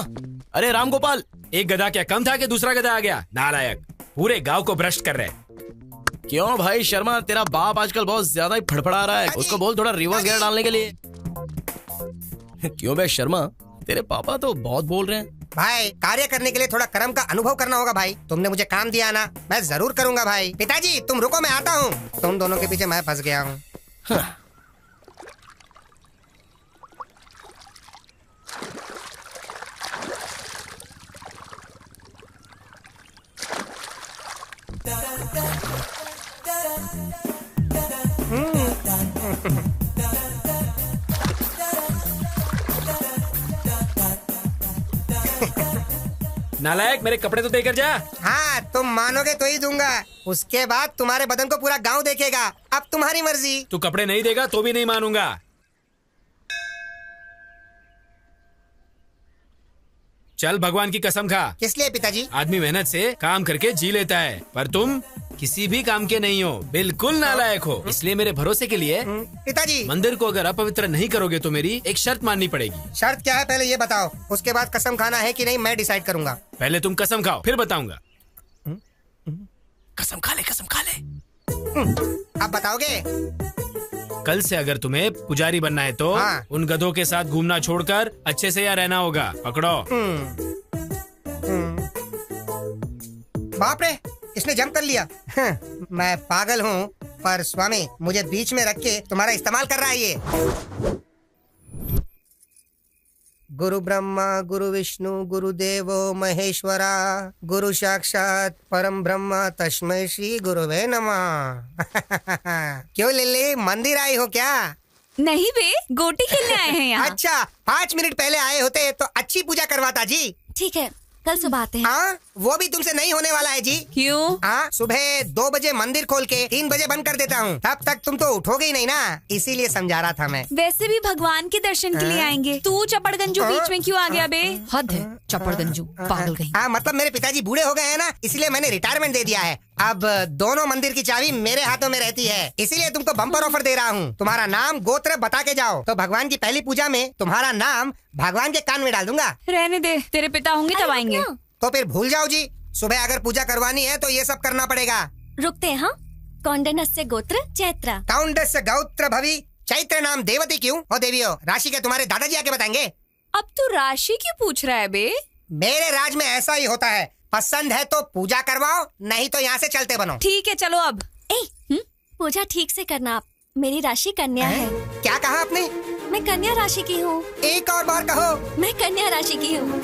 अरे रामगोपाल, एक गधा क्या कम था कि दूसरा गधा आ गया? नालायक, पूरे गांव को भ्रष्ट कर रहे। क्यों भाई शर्मा, तेरा बाप आजकल बहुत ज्यादा ही फड़फड़ा रहा है, उसको बोल थोड़ा रिवर्स गियर डालने के लिए। क्यों बे शर्मा, तेरे पापा तो बहुत बोल रहे हैं। भाई कार्य करने के लिए थोड़ा कर्म का अनुभव करना होगा भाई। तुमने मुझे काम दिया ना, मैं जरूर करूंगा भाई। पिताजी तुम रुको, मैं आता हूँ। तुम दोनों के पीछे मैं फंस गया हूँ। नालायक, मेरे कपड़े तो देकर जा। हाँ तुम मानोगे तो ही दूंगा, उसके बाद तुम्हारे बदन को पूरा गांव देखेगा। अब तुम्हारी मर्जी। तू कपड़े नहीं देगा तो भी नहीं मानूंगा। चल भगवान की कसम खा। किस लिए पिताजी? आदमी मेहनत से काम करके जी लेता है, पर तुम किसी भी काम के नहीं हो, बिल्कुल नालायक हो। इसलिए मेरे भरोसे के लिए पिताजी मंदिर को अगर अपवित्र नहीं करोगे तो मेरी एक शर्त माननी पड़ेगी। शर्त क्या है पहले ये बताओ, उसके बाद कसम खाना है कि नहीं मैं डिसाइड करूंगा। पहले तुम कसम खाओ फिर बताऊंगा। कसम खा ले, कसम खा ले। अब बताओगे? कल से अगर तुम्हें पुजारी बनना है तो उन गधों के साथ घूमना छोड़कर अच्छे से यहाँ रहना होगा। पकड़ो। बाप रे, इसने जंप कर लिया। मैं पागल हूँ, पर स्वामी मुझे बीच में रख के तुम्हारा इस्तेमाल कर रहा है ये। गुरु ब्रह्मा गुरु विष्णु गुरुदेवो महेश्वरा गुरु साक्षात परम ब्रह्म तस्मै श्री गुरुवे नमः। क्यों लिल्ली, मंदिर आई हो क्या? नहीं बे, गोटी खेलने आए हैं यहाँ। अच्छा, 5 मिनट पहले आए होते तो अच्छी पूजा करवाता जी। ठीक है, कल सुबह आते हैं। हाँ, वो भी तुमसे नहीं होने वाला है जी। क्यों? हाँ, सुबह 2 बजे मंदिर खोल के 3 बजे बंद कर देता हूँ, तब तक तुम तो उठोगे ही नहीं ना, इसीलिए समझा रहा था मैं। वैसे भी भगवान के दर्शन के लिए आएंगे, तू चपड़गंजू बीच में क्यों आ गया बे? हद है, चपड़गंजू पागल कहीं। हाँ, मतलब मेरे पिताजी बूढ़े हो गए हैं ना, इसलिए मैंने रिटायरमेंट दे दिया है। अब दोनों मंदिर की चाबी मेरे हाथों में रहती है, इसीलिए तुमको बम्पर ऑफर दे रहा हूँ। तुम्हारा नाम गोत्र बता के जाओ तो भगवान की पहली पूजा में तुम्हारा नाम भगवान के कान में डाल दूंगा। रहने दे, तेरे पिता होंगे तब आएंगे। तो फिर भूल जाओ जी, सुबह अगर पूजा करवानी है तो ये सब करना पड़ेगा। रुकते हैं। हाँ, कौंडन्यस्य गोत्र चैत्र। कौंडन्यस्य गोत्र भवि चैत्र नाम देवती क्यों हो देवियो? राशि के तुम्हारे दादाजी आके बताएंगे। अब तू राशि क्यों पूछ रहा है बे? मेरे राज में ऐसा ही होता है, पसंद है तो पूजा करवाओ, नहीं तो यहाँ से चलते बनो। ठीक है चलो अब। पूजा ठीक से करना, आप मेरी राशि कन्या है। क्या कहा आपने? मैं कन्या राशि की हूँ। एक और बार कहो। मैं कन्या राशि की हूँ।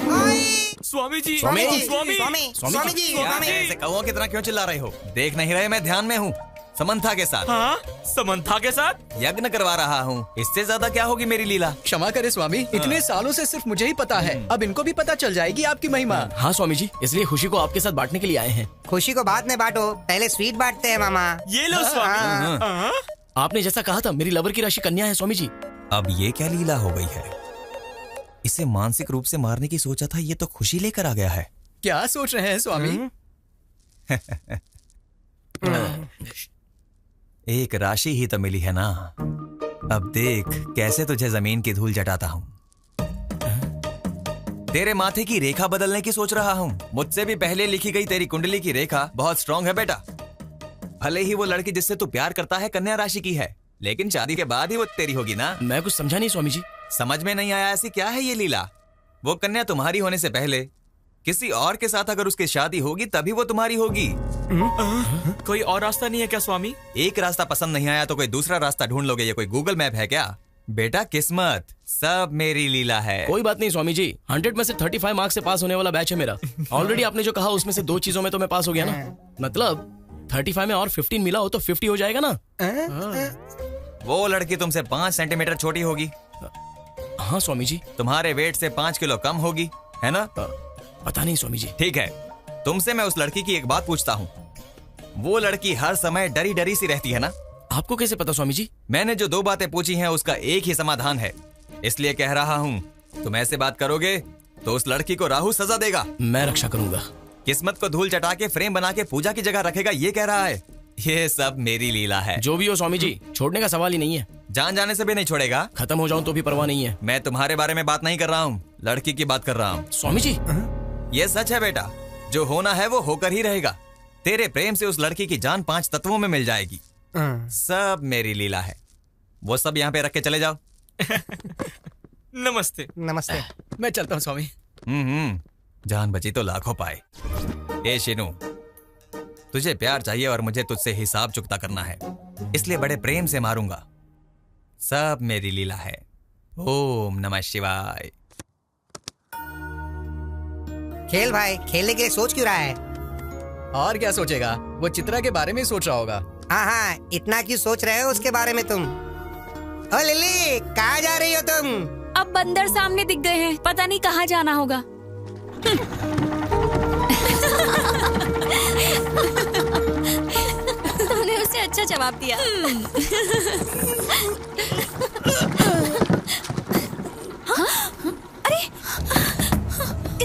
स्वामी जी, स्वामी जी, स्वामी, स्वामी जी, ऐसे कौओं की तरह क्यों चिल्ला रहे हो? देख नहीं रहे मैं ध्यान में हूँ, समंथा के साथ। हाँ, समंथा के साथ यज्ञ करवा रहा हूँ, इससे ज्यादा क्या होगी मेरी लीला? क्षमा करे स्वामी, इतने सालों से सिर्फ मुझे ही पता है, अब इनको भी पता चल जाएगी आपकी महिमा। हाँ स्वामी जी, इसलिए खुशी को आपके साथ बांटने के लिए आए हैं। खुशी को बाद में बांटो, पहले स्वीट बांटते हैं मामा। ये लो स्वामी। आपने जैसा कहा था, मेरी लवर की राशि कन्या है स्वामी जी। अब ये क्या लीला हो गई है? इसे मानसिक रूप से मारने की सोचा था, ये तो खुशी लेकर आ गया है। क्या सोच रहे हैं स्वामी? एक राशि ही तो मिली है ना, अब देख कैसे तुझे जमीन की धूल जटाता हूँ। तेरे माथे की रेखा बदलने की सोच रहा हूँ। मुझसे भी पहले लिखी गई तेरी कुंडली की रेखा बहुत स्ट्रांग है बेटा। भले ही वो लड़की जिससे तू प्यार करता है कन्या राशि की है, लेकिन शादी के बाद ही वो तेरी होगी ना। मैं कुछ समझा नहीं स्वामी जी। समझ में नहीं आया? ऐसी क्या है ये लीला? वो कन्या तुम्हारी होने से पहले किसी और के साथ अगर उसकी शादी होगी तभी वो तुम्हारी होगी। कोई और रास्ता नहीं है क्या स्वामी? एक रास्ता पसंद नहीं आया तो कोई दूसरा रास्ता ढूंढ लोगे, ये कोई गूगल मैप है क्या? बेटा किस्मत सब मेरी लीला है। कोई बात नहीं स्वामी जी, 100 में से 35 मार्क्स से पास होने वाला बैच है मेरा। ऑलरेडी आपने जो कहा उसमें से 2 चीजों में तो मैं पास हो गया ना। मतलब 35 में और 15 मिला हो तो 50 हो जाएगा ना। वो लड़की तुमसे 5 सेंटीमीटर छोटी होगी। हाँ स्वामी जी। तुम्हारे वेट से 5 किलो कम होगी, है ना? पता नहीं स्वामी जी। ठीक है, तुमसे मैं उस लड़की की एक बात पूछता हूँ। वो लड़की हर समय डरी डरी सी रहती है ना? आपको कैसे पता स्वामी जी? मैंने जो 2 बातें पूछी हैं उसका एक ही समाधान है, इसलिए कह रहा हूँ। तुम ऐसे बात करोगे तो उस लड़की को राहु सजा देगा। मैं रक्षा करूंगा। किस्मत को धूल चटा के फ्रेम बना के पूजा की जगह रखेगा, ये कह रहा है। ये सब मेरी लीला है। जो भी हो स्वामी जी, छोड़ने का सवाल ही नहीं है। जान जाने से भी नहीं छोड़ेगा? खत्म हो जाऊं तो भी परवाह नहीं है। मैं तुम्हारे बारे में बात नहीं कर रहा हूँ, लड़की की बात कर रहा हूँ। स्वामी जी ये सच है बेटा, जो होना है वो होकर ही रहेगा। तेरे प्रेम से उस लड़की की जान 5 तत्वों में मिल जाएगी। सब मेरी लीला है। वो सब यहाँ पे रख के चले जाओ। नमस्ते। नमस्ते। मैं चलता हूँ स्वामी। जान बची तो लाखों पाए। ए शिनू, तुझे प्यार चाहिए और मुझे तुझसे हिसाब चुकता करना है, इसलिए बड़े प्रेम से मारूंगा। सब मेरी लीला है। ओम नमः शिवाय। खेल भाई, खेलने के लिए सोच क्यों रहा है? और क्या सोचेगा, वो चित्रा के बारे में ही सोच रहा होगा। हाँ, इतना क्यों सोच रहे हो उसके बारे में तुम? ओ लिली, कहाँ जा रही हो तुम? अब बंदर सामने दिख गए हैं, पता नहीं कहाँ जाना होगा। तुमने उसे अच्छा जवाब दिया। हाँ? अरे,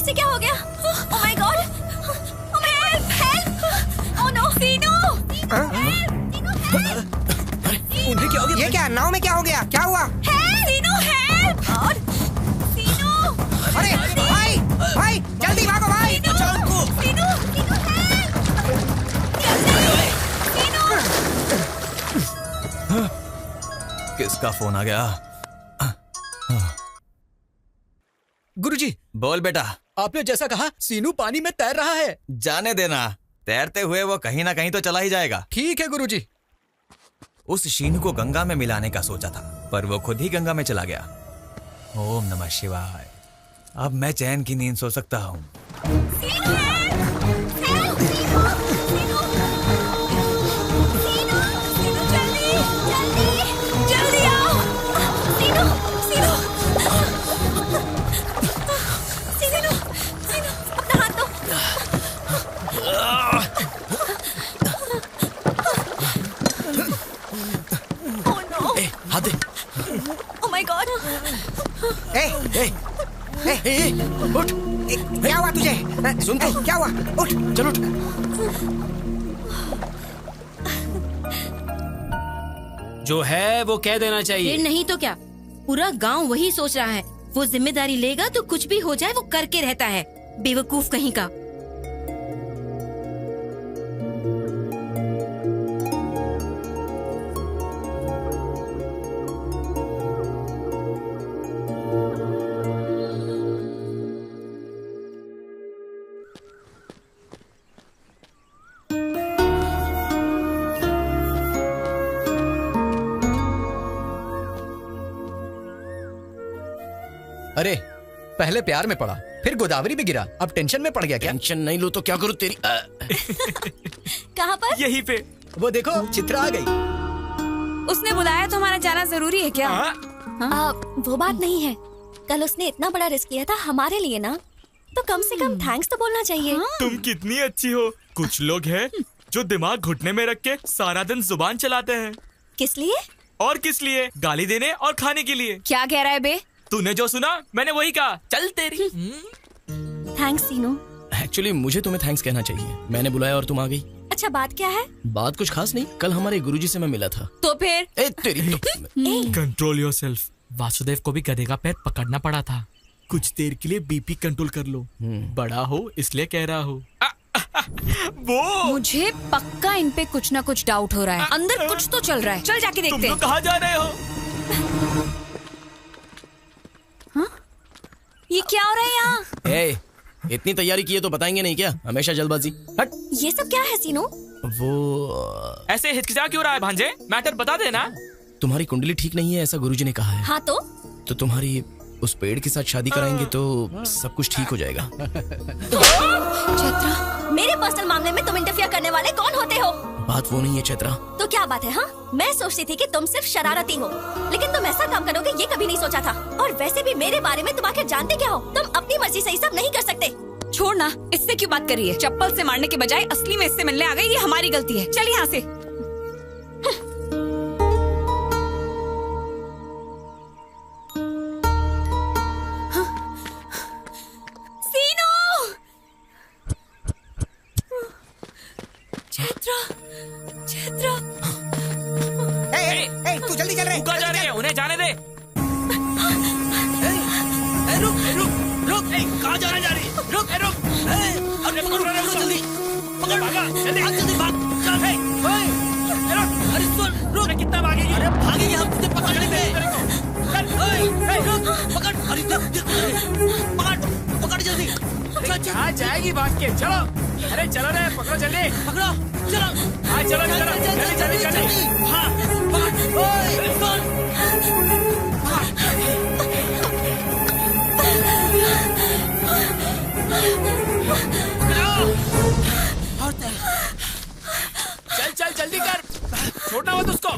इसे क्या हो गया? Oh my God! Help! Help! Oh no! सीनू! उन्हें क्या हो गया? ये क्या, नाव में क्या हो गया? क्या हुआ? सीनू, help! और सीनू! अरे भाई, भाई जल्दी भागो भाई! सीनू! किसका फोन आ गया? गुरुजी। बोल बेटा। आपने जैसा कहा, सीनू पानी में तैर रहा है। जाने देना, तैरते हुए वो कहीं ना कहीं तो चला ही जाएगा। ठीक है गुरुजी। उस शीनू को गंगा में मिलाने का सोचा था, पर वो खुद ही गंगा में चला गया। ओम नमः शिवाय। अब मैं चैन की नींद सो सकता हूँ। जल्दी आओ! सीनू! सीनू! सीनू! सीनू! अपना हाथ दो। Oh no! हाथ दे। Oh my God! उठ! क्या हुआ तुझे? सुन तो। क्या हुआ? उठ! चल उठ। जो है वो कह देना चाहिए। फिर नहीं तो क्या, पूरा गांव वही सोच रहा है। वो जिम्मेदारी लेगा तो कुछ भी हो जाए वो करके रहता है, बेवकूफ कहीं का। अरे, पहले प्यार में पड़ा, फिर गोदावरी में गिरा, अब टेंशन में पड़ गया क्या? टेंशन नहीं लो तो क्या करूं तेरी? कहाँ पर? यहीं पे। वो देखो, चित्रा आ गई। उसने बुलाया तो हमारा जाना जरूरी है क्या? वो बात नहीं है, कल उसने इतना बड़ा रिस्क लिया था हमारे लिए ना, तो कम से कम थैंक्स तो बोलना चाहिए। तुम कितनी अच्छी हो। कुछ लोग हैं जो दिमाग घुटने में रख के सारा दिन जुबान चलाते हैं। किस लिए? और किस लिए? गाली देने और खाने के लिए। क्या कह रहा है बे? तूने जो सुना मैंने वही कहा। चल तेरी। थैंक्स सीनू। एक्चुअली मुझे तुम्हें थैंक्स कहना चाहिए, मैंने बुलाया और तुम आ गई। अच्छा, बात क्या है? बात कुछ खास नहीं, कल हमारे गुरुजी से मैं मिला था। तो फिर? Control yourself. वासुदेव को भी गधे का पैर पकड़ना पड़ा था। कुछ देर के लिए बीपी कंट्रोल कर लो। बड़ा हो इसलिए कह रहा हो। वो मुझे पक्का इन पे कुछ ना कुछ डाउट हो रहा है। अंदर कुछ तो चल रहा है। चल जाके देखते हैं। तुम लोग कहाँ जा रहे हो? ये क्या हो रहा है यहाँ? ए, इतनी तैयारी की है तो बताएंगे नहीं क्या? हमेशा जल्दबाजी। हट। ये सब क्या है सीनू? वो ऐसे हिचकिचा क्यों रहा है भांजे? मैटर बता देना। तुम्हारी कुंडली ठीक नहीं है ऐसा गुरुजी ने कहा है। हाँ तो तुम्हारी उस पेड़ के साथ शादी कराएंगे तो सब कुछ ठीक हो जाएगा। चैत्रा, मेरे पर्सनल मामले में तुम इंटरफियर करने वाले कौन होते हो? बात वो नहीं है चैत्रा। तो क्या बात है? हाँ, मैं सोचती थी कि तुम सिर्फ शरारती हो, लेकिन तुम ऐसा काम करोगे ये कभी नहीं सोचा था। और वैसे भी मेरे बारे में तुम आखिर जानते क्या हो? तुम अपनी मर्जी से ही सब नहीं कर सकते। छोड़ ना, इससे क्यों बात कर रही है? चप्पल से मारने के बजाय असली में इससे मिलने आ गई, ये हमारी गलती है। चल यहाँ से। तू जल्दी चल रहे। जा रहे हैं, उन्हें जाने दे। रुक रुक रुक, कहाँ जा रही? रुक रुक, अरे पकड़ जल्दी, पकड़, जल्दी भाग, चल, जाएगी भाग के। चलो, अरे चलो रे, पकड़ो जल्दी, पकड़ो, चलो, हाँ चलो चलो, जल्दी जल्दी जल्दी, हाँ चल चल जल्दी कर, छोड़ना मत उसको।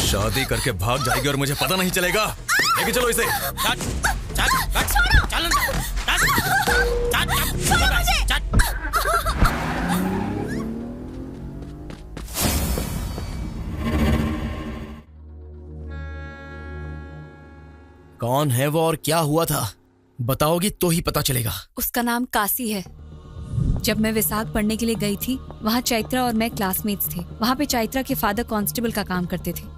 शादी करके भाग जाएगी और मुझे पता नहीं चलेगा। लेके चलो इसे। कौन है वो और क्या हुआ था, बताओगी तो ही पता चलेगा। उसका नाम काशी है। जब मैं विशाख पढ़ने के लिए गई थी, वहाँ चैत्रा और मैं क्लासमेट्स थे। वहाँ पे चैत्रा के फादर कांस्टेबल का काम करते थे।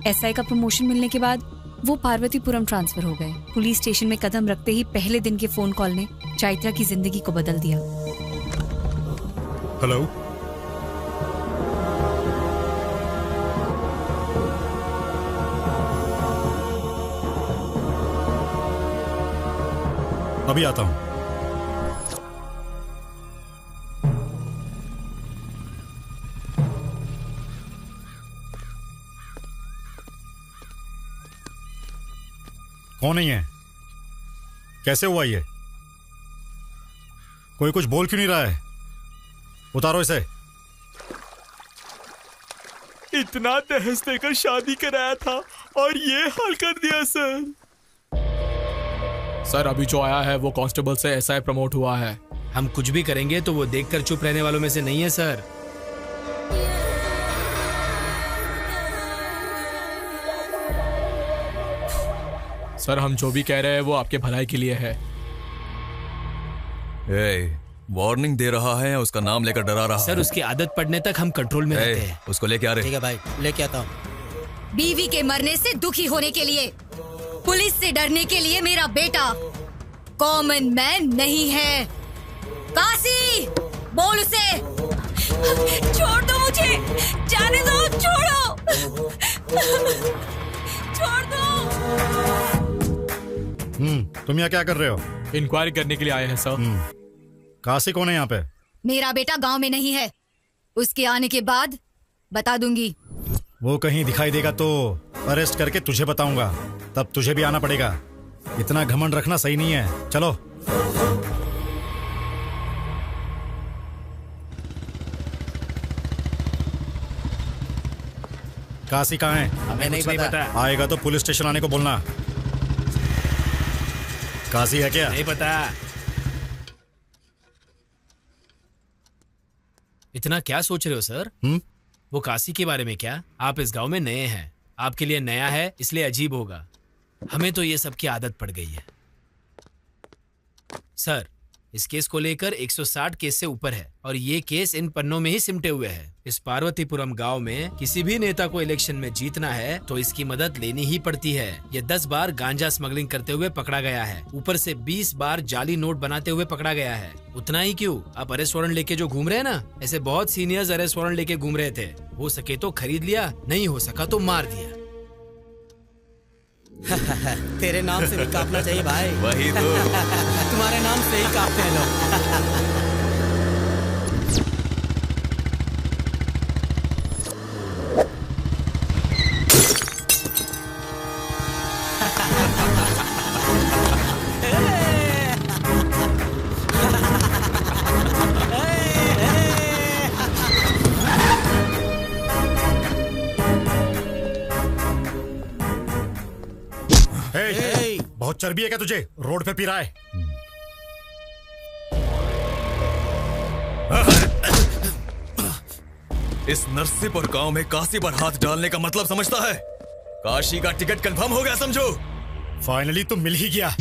एसआई का प्रमोशन मिलने के बाद वो पार्वतीपुरम ट्रांसफर हो गए। पुलिस स्टेशन में कदम रखते ही पहले दिन के फोन कॉल ने चैत्रा की जिंदगी को बदल दिया। हेलो, अभी आता हूं। कौन नहीं है? कैसे हुआ ये? कोई कुछ बोल क्यों नहीं रहा है? उतारो इसे। इतना दहेज देकर शादी कराया था और ये हाल कर दिया सर। सर अभी जो आया है वो कांस्टेबल से एसआई प्रमोट हुआ है। हम कुछ भी करेंगे तो वो देखकर चुप रहने वालों में से नहीं है सर। सर हम जो भी कह रहे हैं वो आपके भलाई के लिए है। वार्निंग दे रहा है, उसका नाम लेकर डरा रहा है। सर उसकी आदत पड़ने तक हम कंट्रोल में रहते हैं। उसको लेके आ रहे। ठीक है भाई, लेके आता हूँ। बीवी के मरने से दुखी होने के लिए, पुलिस से डरने के लिए मेरा बेटा कॉमन मैन नहीं है। काशी, बोल उसे। छोड़ दो मुझे, जाने दो, छोड़ो, छोड़ दो। तुम यहाँ क्या कर रहे हो? इंक्वायरी करने के लिए आए हैं सर। काशी कौन है यहाँ पे? मेरा बेटा गांव में नहीं है। उसके आने के बाद बता दूंगी। वो कहीं दिखाई देगा तो अरेस्ट करके तुझे बताऊंगा, तब तुझे भी आना पड़ेगा। इतना घमंड रखना सही नहीं है। चलो। काशी कहाँ है? हमें नहीं पता। आएगा तो पुलिस स्टेशन आने को बोलना। काशी है क्या? नहीं पता। इतना क्या सोच रहे हो सर? वो काशी के बारे में क्या? आप इस गांव में नए हैं, आपके लिए नया है इसलिए अजीब होगा। हमें तो ये सब की आदत पड़ गई है। सर इस केस को लेकर 160 केस से ऊपर है और ये केस इन पन्नों में ही सिमटे हुए है। इस पार्वतीपुरम गांव में किसी भी नेता को इलेक्शन में जीतना है तो इसकी मदद लेनी ही पड़ती है। ये 10 बार गांजा स्मगलिंग करते हुए पकड़ा गया है, ऊपर से 20 बार जाली नोट बनाते हुए पकड़ा गया है। उतना ही क्यों, आप अरेस्ट वारंट लेके जो घूम रहे हैं ना, ऐसे बहुत सीनियर्स अरेस्ट वारंट लेके घूम रहे थे। हो सके तो खरीद लिया, नहीं हो सका तो मार दिया। तेरे नाम से भी कांपना चाहिए भाई। वही तो। तुम्हारे नाम से ही कांपते हैं लोग। बहुत चर्बी है क्या तुझे? रोड पे पी रहा है। इस नरसिंहपुर गांव में काशी पर हाथ डालने का मतलब समझता है? काशी का टिकट कंफर्म हो गया समझो। फाइनली तुम मिल ही गया।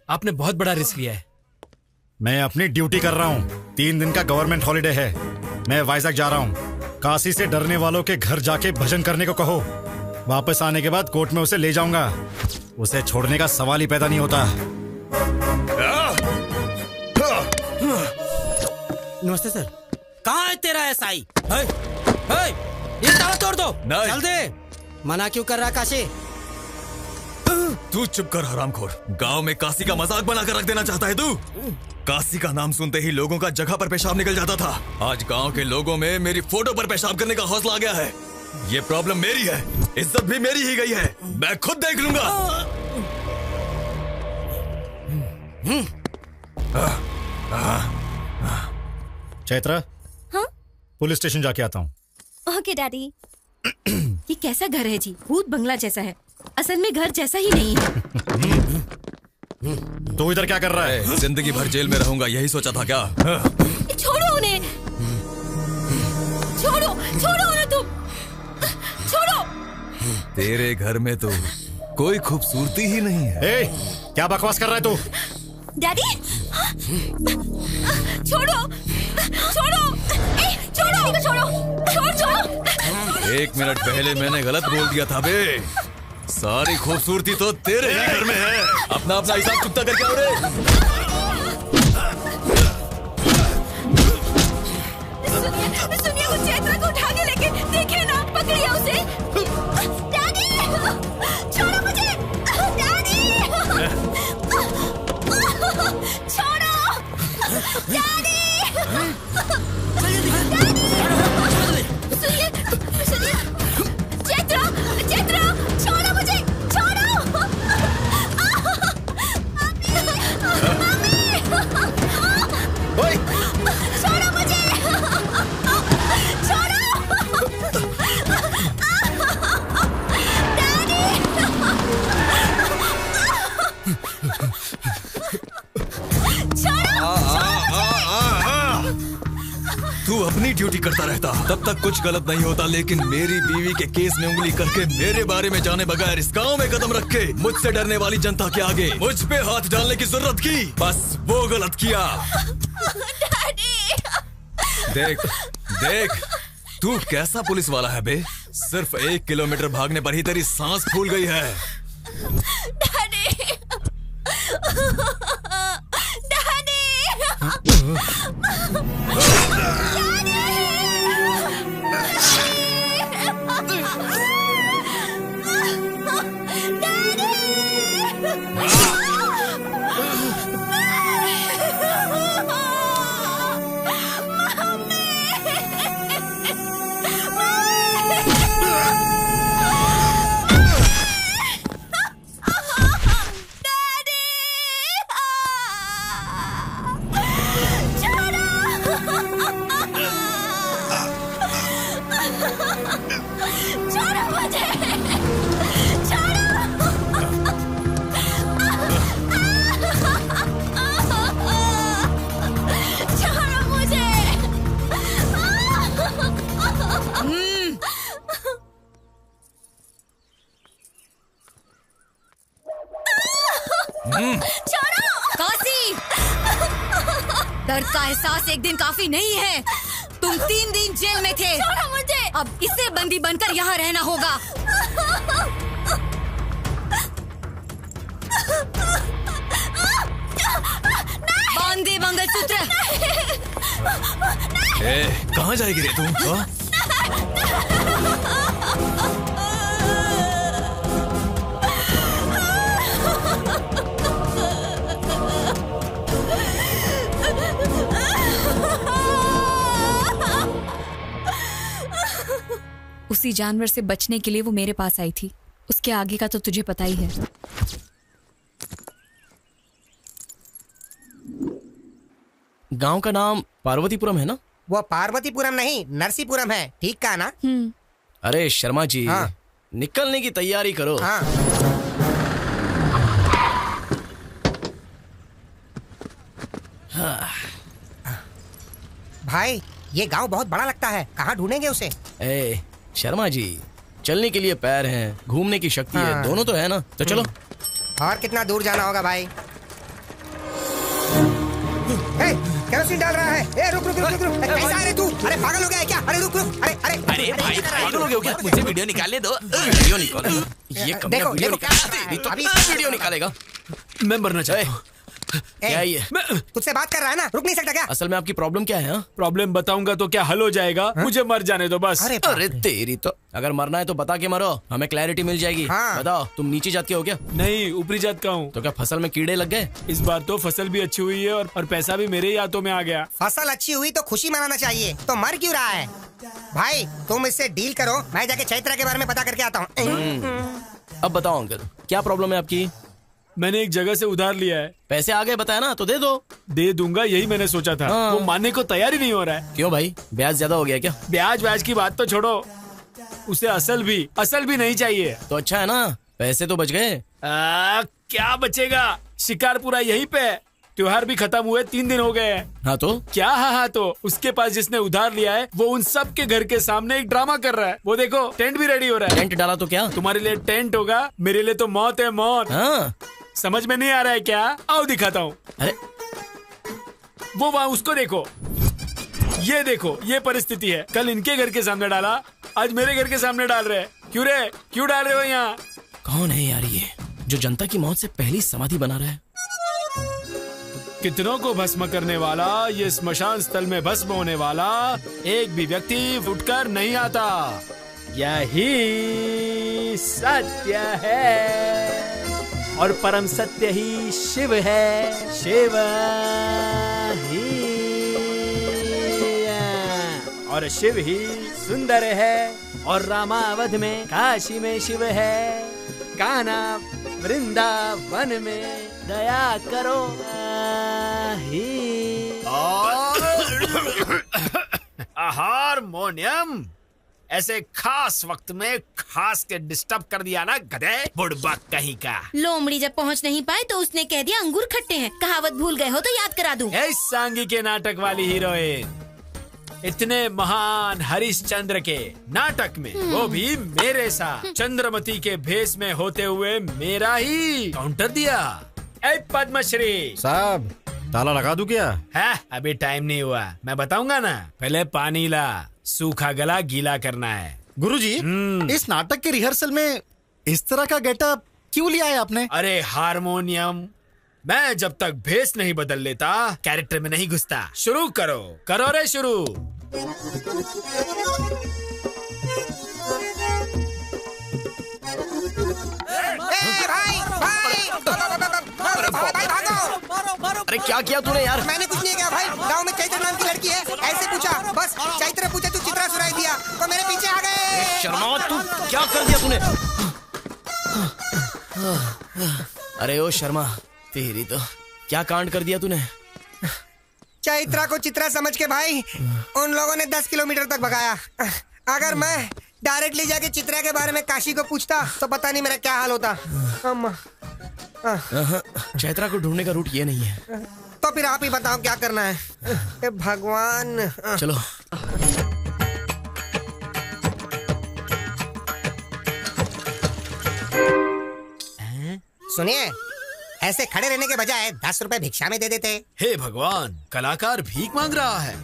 आपने बहुत बड़ा रिस्क लिया है। मैं अपनी ड्यूटी कर रहा हूँ। 3 दिन का गवर्नमेंट हॉलिडे है। मैं वाइजैक जा रहा हूँ। काशी से डरने वालों के घर जाके भजन करने को कहो। वापस आने के बाद कोर्ट में उसे ले जाऊंगा। उसे छोड़ने का सवाल ही पैदा नहीं होता। नमस्ते सर। कहाँ है तेरा एसआई? ये ताला तोड़ दो। चल दे। मना क्यों कर रहा काशी? तू चुप कर हरामखोर। गांव में काशी का मजाक बनाकर रख देना चाहता है तू? काशी का नाम सुनते ही लोगों का जगह पर पेशाब निकल जाता था। आज गांव के लोगों में मेरी फोटो पर पेशाब करने का हौसला आ गया है। ये प्रॉब्लम मेरी है, इज्जत भी मेरी ही गई है। मैं खुद देख लूंगा। चैत्रा, हाँ? पुलिस स्टेशन जाके आता हूँ। Okay daddy. ये कैसा घर है जी? भूत बंगला जैसा है। असल में घर जैसा ही नहीं है। तू इधर क्या कर रहा है? जिंदगी भर जेल में रहूंगा यही सोचा था क्या? छोड़ो उन्हें। छोड़ो छोड़ो उन्हें तुम। छोड़ो। तेरे घर में तो कोई खूबसूरती ही नहीं है। ए, क्या बकवास कर रहा है तू? डैडी छोड़ो छोड़ो। छोड़ो को छोड़ो। छोड़ो। 1 मिनट पहले मैंने गलत बोल दिया था बे। सारी खूबसूरती तो तेरे ही घर में है। अपना अपना हिसाब चुकता करके आओ रे। सुनिए वो चैत्रा को उठा के लेके देखिए ना, पकड़िए उसे। डैडी छोड़ो मुझे। डैडी छोड़ो। डैडी सुनिए सुनिए। चैत्रा चैत्रा छोड़ो मुझे। छोड़ो। ओए, छोड़ो मुझे। तू अपनी ड्यूटी करता रहता, तब तक कुछ गलत नहीं होता, लेकिन मेरी बीवी के केस में उंगली करके मेरे बारे में जाने बगैर इस गांव में कदम रख के मुझसे डरने वाली जनता के आगे मुझ पे हाथ डालने की जरूरत की, बस वो गलत किया। देख देख तू कैसा पुलिस वाला है बे। सिर्फ 1 किलोमीटर भागने पर ही तेरी सांस फूल गई है। छोड़ो काशी। दर्द का एहसास एक दिन काफी नहीं है। तुम 3 दिन जेल में थे। छोड़ो मुझे। अब इसे बंदी बनकर यहाँ रहना होगा। बांधे मंगलसूत्र। कहाँ जाएगी रे तू? उसी जानवर से बचने के लिए वो मेरे पास आई थी। उसके आगे का तो तुझे पता ही है। गांव का नाम पार्वतीपुरम है ना? वो पार्वतीपुरम नहीं, नरसीपुरम है। ठीक कहा ना? अरे शर्मा जी, हाँ। निकलने की तैयारी करो। हाँ। भाई ये गांव बहुत बड़ा लगता है, कहाँ ढूंढेंगे उसे? ए शर्मा जी, चलने के लिए पैर हैं, घूमने की शक्ति है, दोनों तो है ना, तो चलो। और कितना दूर जाना होगा भाई? केरोसिन डाल रहा है। ए, रुक रुक रुक रुक रुक। कैसा है रे तू? अरे पागल हो गया है क्या? अरे रुक रुक। अरे अरे अरे भाई पागल हो गया क्या? मुझे वीडियो निकालने दो। वीडियो निकालो। ये कमियां वीडियो निकालेगा। वीडियो निकालेगा। मैं मरना चाहता हूँ। क्या ये? तुझसे बात कर रहा है ना, रुक नहीं सकता क्या? असल में आपकी प्रॉब्लम क्या है? प्रॉब्लम बताऊंगा तो क्या हल हो जाएगा? मुझे मर जाने दो बस। अरे तेरी तो, अगर मरना है तो बता के मरो, हमें क्लैरिटी मिल जाएगी। बताओ, तुम नीची जात के हो क्या? नहीं, ऊपरी जात का हूँ। तो क्या फसल में कीड़े लग गए? इस बार तो फसल भी अच्छी हुई है और पैसा भी मेरे ही हाथों में आ गया। फसल अच्छी हुई तो खुशी मनाना चाहिए, तो मर क्यों रहा है? भाई तुम इससे डील करो, मैं जाके चैत्रा के बारे में पता करके आता हूँ। अब बताओ अंकल, क्या प्रॉब्लम है आपकी? मैंने एक जगह से उधार लिया है। पैसे आ गए बताया ना, तो दे दो। दे दूंगा, यही मैंने सोचा था। वो मानने को तैयार ही नहीं हो रहा है। क्यों भाई, ब्याज ज्यादा हो गया क्या? ब्याज की बात तो छोड़ो, उसे असल भी नहीं चाहिए। तो अच्छा है ना, पैसे तो बच गए। क्या बचेगा, शिकार पूरा यहीं पे। त्योहार भी खत्म हुए 3 दिन हो गए हैं। हाँ तो क्या? हाँ तो उसके पास जिसने उधार लिया है वो उन सब के घर के सामने एक ड्रामा कर रहा है। वो देखो, टेंट भी रेडी हो रहा है। टेंट डाला तो क्या? तुम्हारे लिए टेंट होगा, मेरे लिए तो मौत है, मौत। हाँ। समझ में नहीं आ रहा है क्या? आओ दिखाता हूँ। अरे वो वहाँ, उसको देखो, ये देखो, ये परिस्थिति है। कल इनके घर के सामने डाला, आज मेरे घर के सामने डाल रहे। क्यों रे, क्यों डाल रहे हो यहाँ? कौन है यार ये, जो जनता की मौत से पहली समाधि बना रहा है? कितनों को भस्म करने वाला, ये स्मशान स्थल में भस्म होने वाला एक भी व्यक्ति उठकर नहीं आता। यही सत्य है और परम सत्य ही शिव है। शिव ही और शिव ही सुंदर है और रामावध में काशी में शिव है। कान्हा वृंदावन में दया करो हारमोनियम ऐसे खास वक्त में खास के डिस्टर्ब कर दिया ना, गधे बुड़बक कहीं का। लोमड़ी जब पहुंच नहीं पाए तो उसने कह दिया अंगूर खट्टे हैं। कहावत भूल गए हो तो याद करा दूं। इस सांगी के नाटक वाली हीरोइन, इतने महान हरिश्चंद्र के नाटक में वो भी मेरे साथ चंद्रमती के भेष में होते हुए मेरा ही काउंटर दिया। ए पद्मश्री साहब, ताला लगा दूं क्या? है, अभी टाइम नहीं हुआ, मैं बताऊंगा ना। पहले पानी ला, सूखा गला गीला करना है। गुरुजी, इस नाटक के रिहर्सल में इस तरह का गेटअप क्यों लिया है आपने? अरे हारमोनियम, मैं जब तक भेष नहीं बदल लेता कैरेक्टर में नहीं घुसता। शुरू करो, करो रे शुरू। अरे क्या किया तूने यार? मैंने कुछ नहीं किया भाई, गांव में चैत्र नाम की लड़की है, ऐसे पूछा, बस चैत्र पूछे तू चित्रा सुनाई दिया तो मेरे पीछे आ गए। शर्मा, तू क्या कर दिया तूने? अरे ओ शर्मा, तेरी तो क्या कांड कर दिया तूने? चैत्रा को चित्रा समझ के भाई उन लोगों ने 10 किलोमीटर तक भगाया। अगर मैं डायरेक्टली जाके चित्रा के बारे में काशी को पूछता तो पता नहीं मेरा क्या हाल होता। चैत्रा को ढूंढने का रूट ये नहीं है। तो फिर आप ही बताओ क्या करना है। ए भगवान। चलो। सुनिए, ऐसे खड़े रहने के बजाय 10 रुपए भिक्षा में दे देते। हे भगवान, कलाकार भीख मांग रहा है।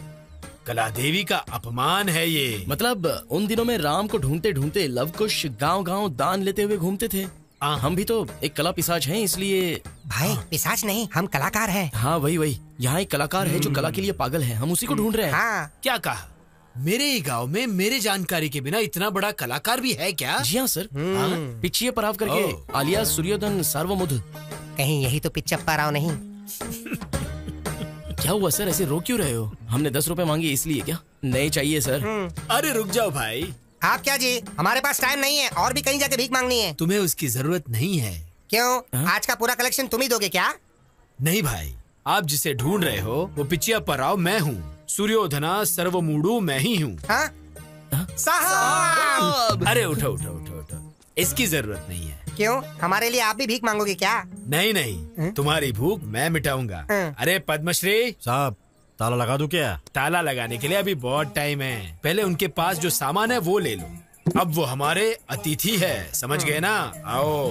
कला देवी का अपमान है ये। मतलब उन दिनों में राम को ढूंढते ढूंढते लव कुश गांव-गांव दान लेते हुए घूमते थे। हम भी तो एक कला पिशाच हैं, इसलिए। भाई पिशाच नहीं, हम कलाकार हैं। हाँ वही। यहाँ एक कलाकार है जो कला के लिए पागल है, हम उसी को ढूंढ रहे हैं। हाँ। क्या कहा? मेरे ही गांव में मेरे जानकारी के बिना इतना बड़ा कलाकार भी है क्या? जी हाँ सर। पिछिए पराव करके आलिया सूर्योधन सार्वमुध। कहीं यही तो पिच्चप्पा राव नहीं? क्या हुआ सर, ऐसे रो क्यों रहे हो? हमने 10 रुपए मांगे इसलिए क्या? नहीं चाहिए सर। अरे रुक जाओ भाई। आप क्या जी, हमारे पास टाइम नहीं है और भी कहीं जाके भीख मांगनी है। तुम्हें उसकी जरूरत नहीं है। क्यों? आज का पूरा कलेक्शन तुम ही दोगे क्या? नहीं भाई, आप जिसे ढूंढ रहे हो वो पिचियप्पा राव मैं हूँ। सूर्योधना सर्वमूडु मैं ही हूँ। साहब! अरे उठो, इसकी जरूरत नहीं है। क्यों? हमारे लिए आप भी भीख मांगोगे क्या? नहीं, तुम्हारी भूख मैं मिटाऊंगा। अरे पद्मश्री साहब, ताला लगा दूं क्या? ताला लगाने के लिए अभी बहुत टाइम है। पहले उनके पास जो सामान है वो ले लो। अब वो हमारे अतिथि है, समझ गए ना? आओ।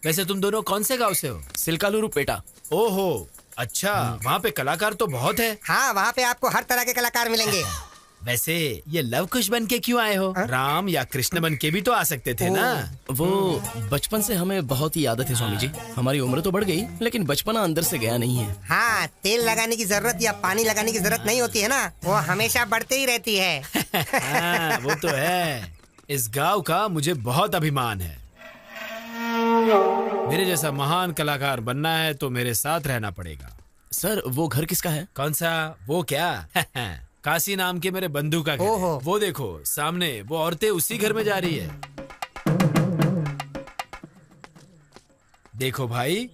वैसे तुम दोनों कौन से गांव से हो? सिलकालुरु पेटा। ओहो, अच्छा। वहाँ पे कलाकार तो बहुत है। हाँ, वहाँ पे आपको हर तरह के कलाकार मिलेंगे। वैसे ये लव कुश बन के क्यों आए हो? राम या कृष्ण बन के भी तो आ सकते थे ना। वो बचपन से हमें बहुत ही आदत है स्वामी जी। हमारी उम्र तो बढ़ गई लेकिन बचपना अंदर से गया नहीं है। हाँ, तेल लगाने की जरूरत या पानी लगाने की जरूरत नहीं होती है ना, वो हमेशा बढ़ते ही रहती है। हाँ, वो तो है। इस गांव का मुझे बहुत अभिमान है। मेरे जैसा महान कलाकार बनना है तो मेरे साथ रहना पड़ेगा। सर वो घर किसका है? कौन सा? वो क्या? काशी नाम के मेरे बंधु का घर है। वो देखो सामने, वो औरतें उसी घर में जा रही है। देखो भाई,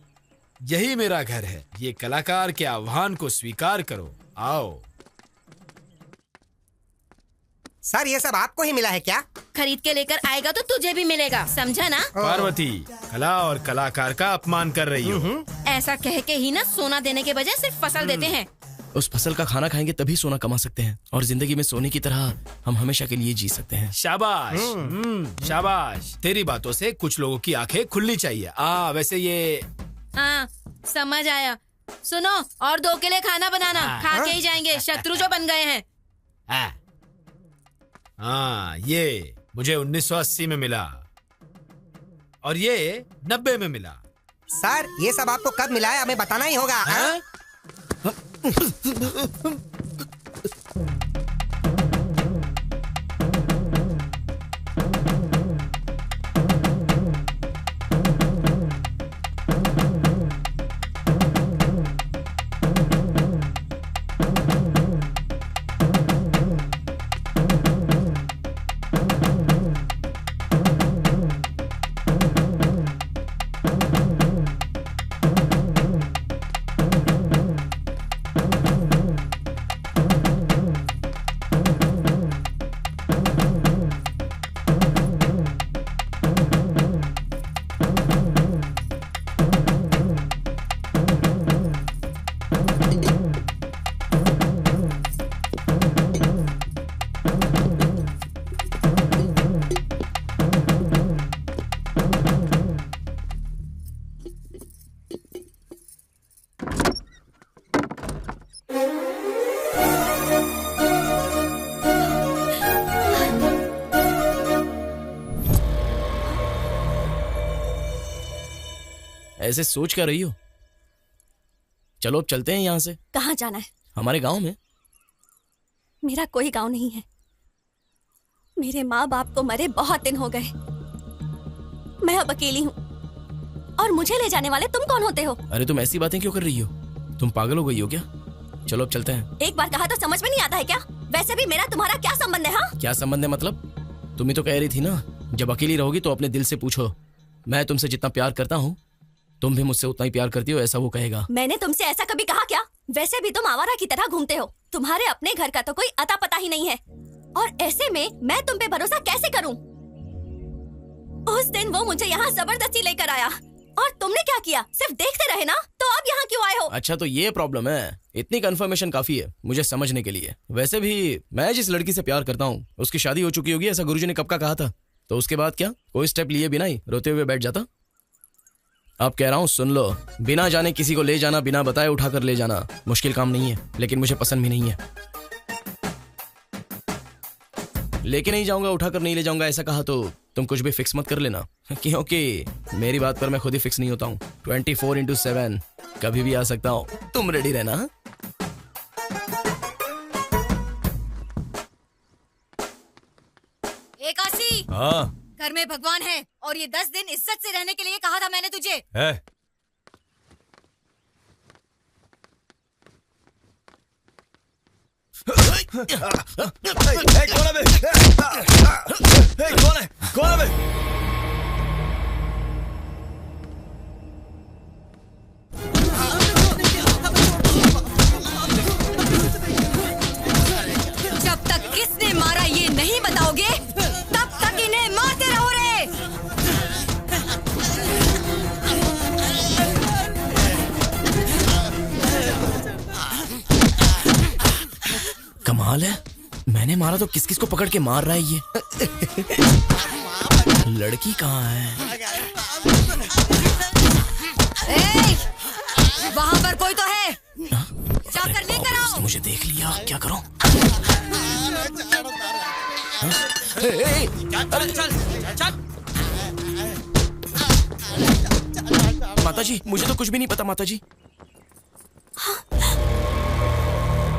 यही मेरा घर है। ये कलाकार के आह्वान को स्वीकार करो। आओ। सर ये सब आपको ही मिला है क्या? खरीद के लेकर आएगा तो तुझे भी मिलेगा, समझा ना? पार्वती, कला और कलाकार का अपमान कर रही हो। ऐसा कह के ही ना सोना देने के बजाय सिर्फ फसल देते हैं। उस फसल का खाना खाएंगे तभी सोना कमा सकते हैं और जिंदगी में सोने की तरह हम हमेशा के लिए जी सकते हैं। शाबाश, शाबाश। तेरी बातों से कुछ लोगों की आंखें खुलनी चाहिए। वैसे ये समझ आया। सुनो, और 2 के लिए खाना बनाना। खा के ही जाएंगे, शत्रु जो बन गए हैं। ये मुझे 1980 में मिला और ये 90 में मिला। सर ये सब आपको कब मिला है हमें बताना ही होगा। ऐसे सोच क्या रही हो? चलो अब चलते हैं यहाँ से। कहाँ जाना है? हमारे गांव में। मेरा कोई गांव नहीं है। मेरे माँ बाप को मरे बहुत दिन हो गए। मैं अब अकेली हूँ और मुझे ले जाने वाले तुम कौन होते हो? अरे तुम ऐसी बातें क्यों कर रही हो? तुम पागल हो गई हो क्या? चलो अब चलते हैं। एक बार कहा तो समझ में नहीं आता है क्या? वैसे भी मेरा तुम्हारा क्या संबंध है? हाँ, क्या संबंध है मतलब? तुम ही तो कह रही थी ना, जब अकेली रहोगी तो अपने दिल से पूछो। मैं तुमसे जितना प्यार करता हूँ तुम भी मुझसे उतना ही प्यार करती हो, ऐसा वो कहेगा। मैंने तुमसे ऐसा कभी कहा क्या? वैसे भी तुम आवारा की तरह घूमते हो। तुम्हारे अपने घर का तो कोई अता पता ही नहीं है और ऐसे में मैं तुम पे भरोसा कैसे करूं? उस दिन वो मुझे यहाँ जबरदस्ती लेकर आया और तुमने क्या किया? सिर्फ देखते रहे ना, तो अब यहाँ क्यों आए हो? अच्छा तो ये प्रॉब्लम है। इतनी कंफर्मेशन काफी है मुझे समझने के लिए। वैसे भी मैं जिस लड़की से प्यार करता हूँ उसकी शादी हो चुकी होगी, ऐसा गुरुजी ने कब का कहा था। तो उसके बाद क्या? कोई स्टेप लिए बिना ही रोते हुए बैठ जाता? अब कह रहा हूँ सुन लो, बिना जाने किसी को ले जाना, बिना बताए उठाकर ले जाना मुश्किल काम नहीं है, लेकिन मुझे पसंद भी नहीं है। लेके नहीं जाऊंगा, उठाकर नहीं ले जाऊंगा ऐसा कहा तो तुम कुछ भी फिक्स मत कर लेना, क्योंकि मेरी बात पर मैं खुद ही फिक्स नहीं होता हूँ। 24/7 कभी भी आ सकता हूँ, तुम रेडी रहना। एकाशी, हाँ घर में भगवान है और ये 10 दिन इज्जत से रहने के लिए कहा था मैंने तुझे। है। कौन है? कौन है? जब तक किसने मारा ये नहीं बताओगे तब तक इन्हें मारते रहो रे। कमाल है, मैंने मारा तो किस किस को पकड़ के मार रहा है ये। लड़की कहाँ है? ए, वहाँ पर कोई तो है, जाकर लेकर आओ। मुझे देख लिया, क्या करूं? माताजी, मुझे तो कुछ भी नहीं पता माताजी।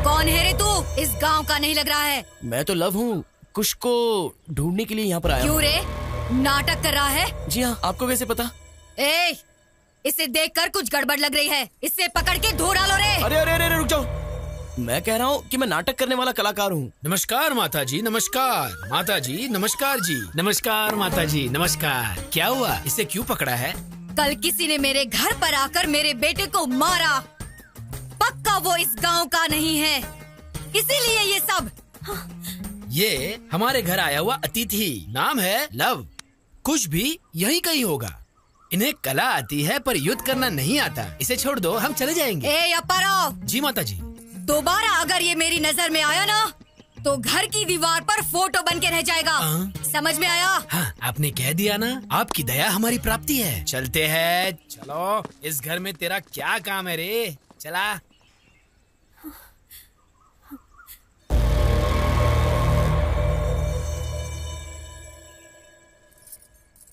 कौन है रे तू? इस गांव का नहीं लग रहा है। मैं तो लव हूँ, कुछ को ढूंढने के लिए यहाँ पर आया क्यों रे, नाटक कर रहा है? जी हाँ, आपको कैसे पता? ए, इसे देखकर कुछ गड़बड़ लग रही है, इसे पकड़ के धो डालो रे। अरे अरे अरे रुक जाओ, मैं कह रहा हूँ कि मैं नाटक करने वाला कलाकार हूँ। नमस्कार माता जी, नमस्कार माता जी, नमस्कार जी, नमस्कार माता जी, नमस्कार। क्या हुआ, इसे क्यों पकड़ा है? कल किसी ने मेरे घर पर आकर मेरे बेटे को मारा, पक्का वो इस गांव का नहीं है, इसीलिए ये सब। ये हमारे घर आया हुआ अतिथि, नाम है लव, कुछ भी यही कहीं होगा। इन्हें कला आती है पर युद्ध करना नहीं आता, इसे छोड़ दो, हम चले जाएंगे। ए अप्पाराव। जी माता जी। दोबारा अगर ये मेरी नजर में आया ना तो घर की दीवार पर फोटो बन के रह जाएगा। समझ में आया? हाँ, आपने कह दिया ना, आपकी दया हमारी प्राप्ति है। चलते हैं, चलो। इस घर में तेरा क्या काम है रे, चला।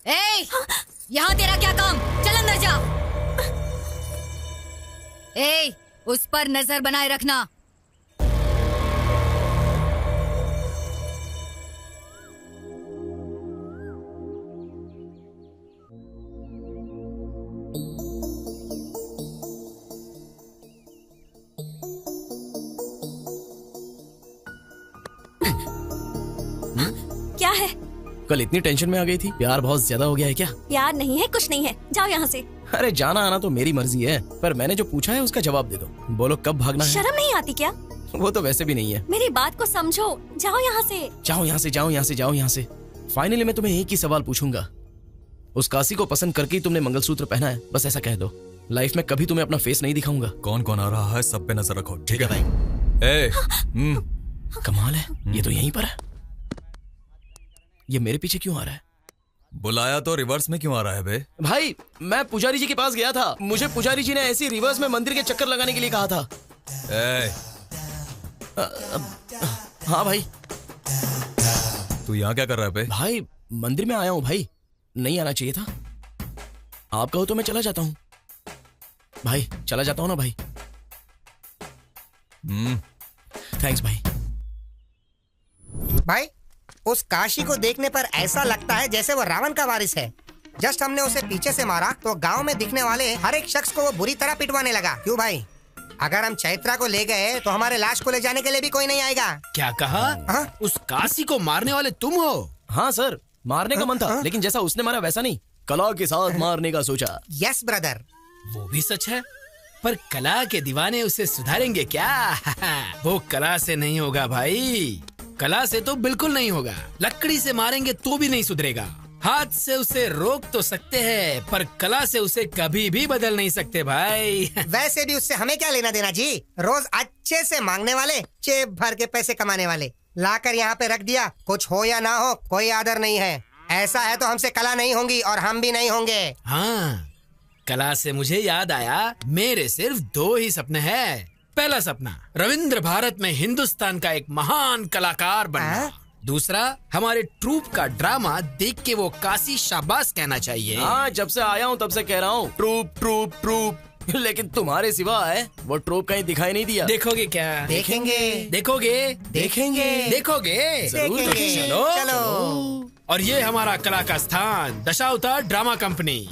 ए, यहाँ तेरा क्या काम? चल अंदर जा। ए, उस पर नजर बनाए रखना। क्या है? कल इतनी टेंशन में आ गई थी, प्यार बहुत ज्यादा हो गया है क्या? प्यार नहीं है, कुछ नहीं है, जाओ यहाँ से। अरे जाना आना तो मेरी मर्जी है, पर मैंने जो पूछा है उसका जवाब दे दो। बोलो कब भागना है? शर्म नहीं आती क्या? वो तो वैसे भी नहीं है। मेरी बात को समझो, जाओ यहाँ से। जाओ यहाँ से, जाओ यहाँ से, जाओ यहाँ से। फाइनली मैं तुम्हें एक ही सवाल पूछूंगा, उस काशी को पसंद करके ही तुमने मंगलसूत्र पहना है, बस ऐसा कह दो। लाइफ में कभी तुम्हें अपना फेस नहीं दिखाऊंगा। कौन कौन आ रहा है सब पे नजर रखो, ठीक है भाई? कमाल है, ये तो यहीं पर है। ये मेरे पीछे क्यों आ रहा है? बुलाया तो रिवर्स में क्यों आ रहा है बे? भाई मैं पुजारी जी के पास गया था, मुझे पुजारी जी ने ऐसी रिवर्स में मंदिर के चक्कर लगाने के लिए कहा था। हाँ भाई। तू यहाँ क्या कर रहा है बे? भाई मंदिर में आया हूँ भाई, नहीं आना चाहिए था। आप कहो तो मैं चला जाता हूँ भाई, चला जाता हूँ ना भाई। थैंक्स भाई। भाई उस काशी को देखने पर ऐसा लगता है जैसे वो रावण का वारिस है। जस्ट हमने उसे पीछे से मारा तो गांव में दिखने वाले हर एक शख्स को वो बुरी तरह पिटवाने लगा। क्यों भाई? अगर हम चैत्रा को ले गए तो हमारे लाश को ले जाने के लिए भी कोई नहीं आएगा। क्या कहा? उस काशी को मारने वाले तुम हो? हाँ सर, मारने का मन था, लेकिन जैसा उसने मारा वैसा नहीं, कला के साथ मारने का सोचा। Yes brother. वो भी सच है, पर कला के दीवाने उसे सुधारेंगे क्या? वो कला से नहीं होगा भाई, कला से तो बिल्कुल नहीं होगा। लकड़ी से मारेंगे तो भी नहीं सुधरेगा। हाथ से उसे रोक तो सकते हैं, पर कला से उसे कभी भी बदल नहीं सकते भाई। वैसे भी उससे हमें क्या लेना देना जी? रोज अच्छे से मांगने वाले, जेब भर के पैसे कमाने वाले। लाकर यहाँ पे रख दिया, कुछ हो या ना हो कोई आदर नहीं है। ऐसा है तो हमसे कला नहीं होंगी और हम भी नहीं होंगे। हाँ, कला से मुझे याद आया, मेरे सिर्फ 2 ही सपने हैं। पहला सपना रविंद्र भारत में हिंदुस्तान का एक महान कलाकार बनना। दूसरा, हमारे ट्रूप का ड्रामा देख के वो काशी शाबाश कहना चाहिए। हाँ, जब से आया हूँ तब से कह रहा हूँ ट्रूप ट्रूप ट्रूप, लेकिन तुम्हारे सिवा है वो ट्रूप कहीं दिखाई नहीं दिया। देखोगे क्या? देखेंगे। देखोगे? देखेंगे। देखोगे? जरूर देखेंगे। चलो। और ये हमारा कला का स्थान, दशावतार ड्रामा कंपनी।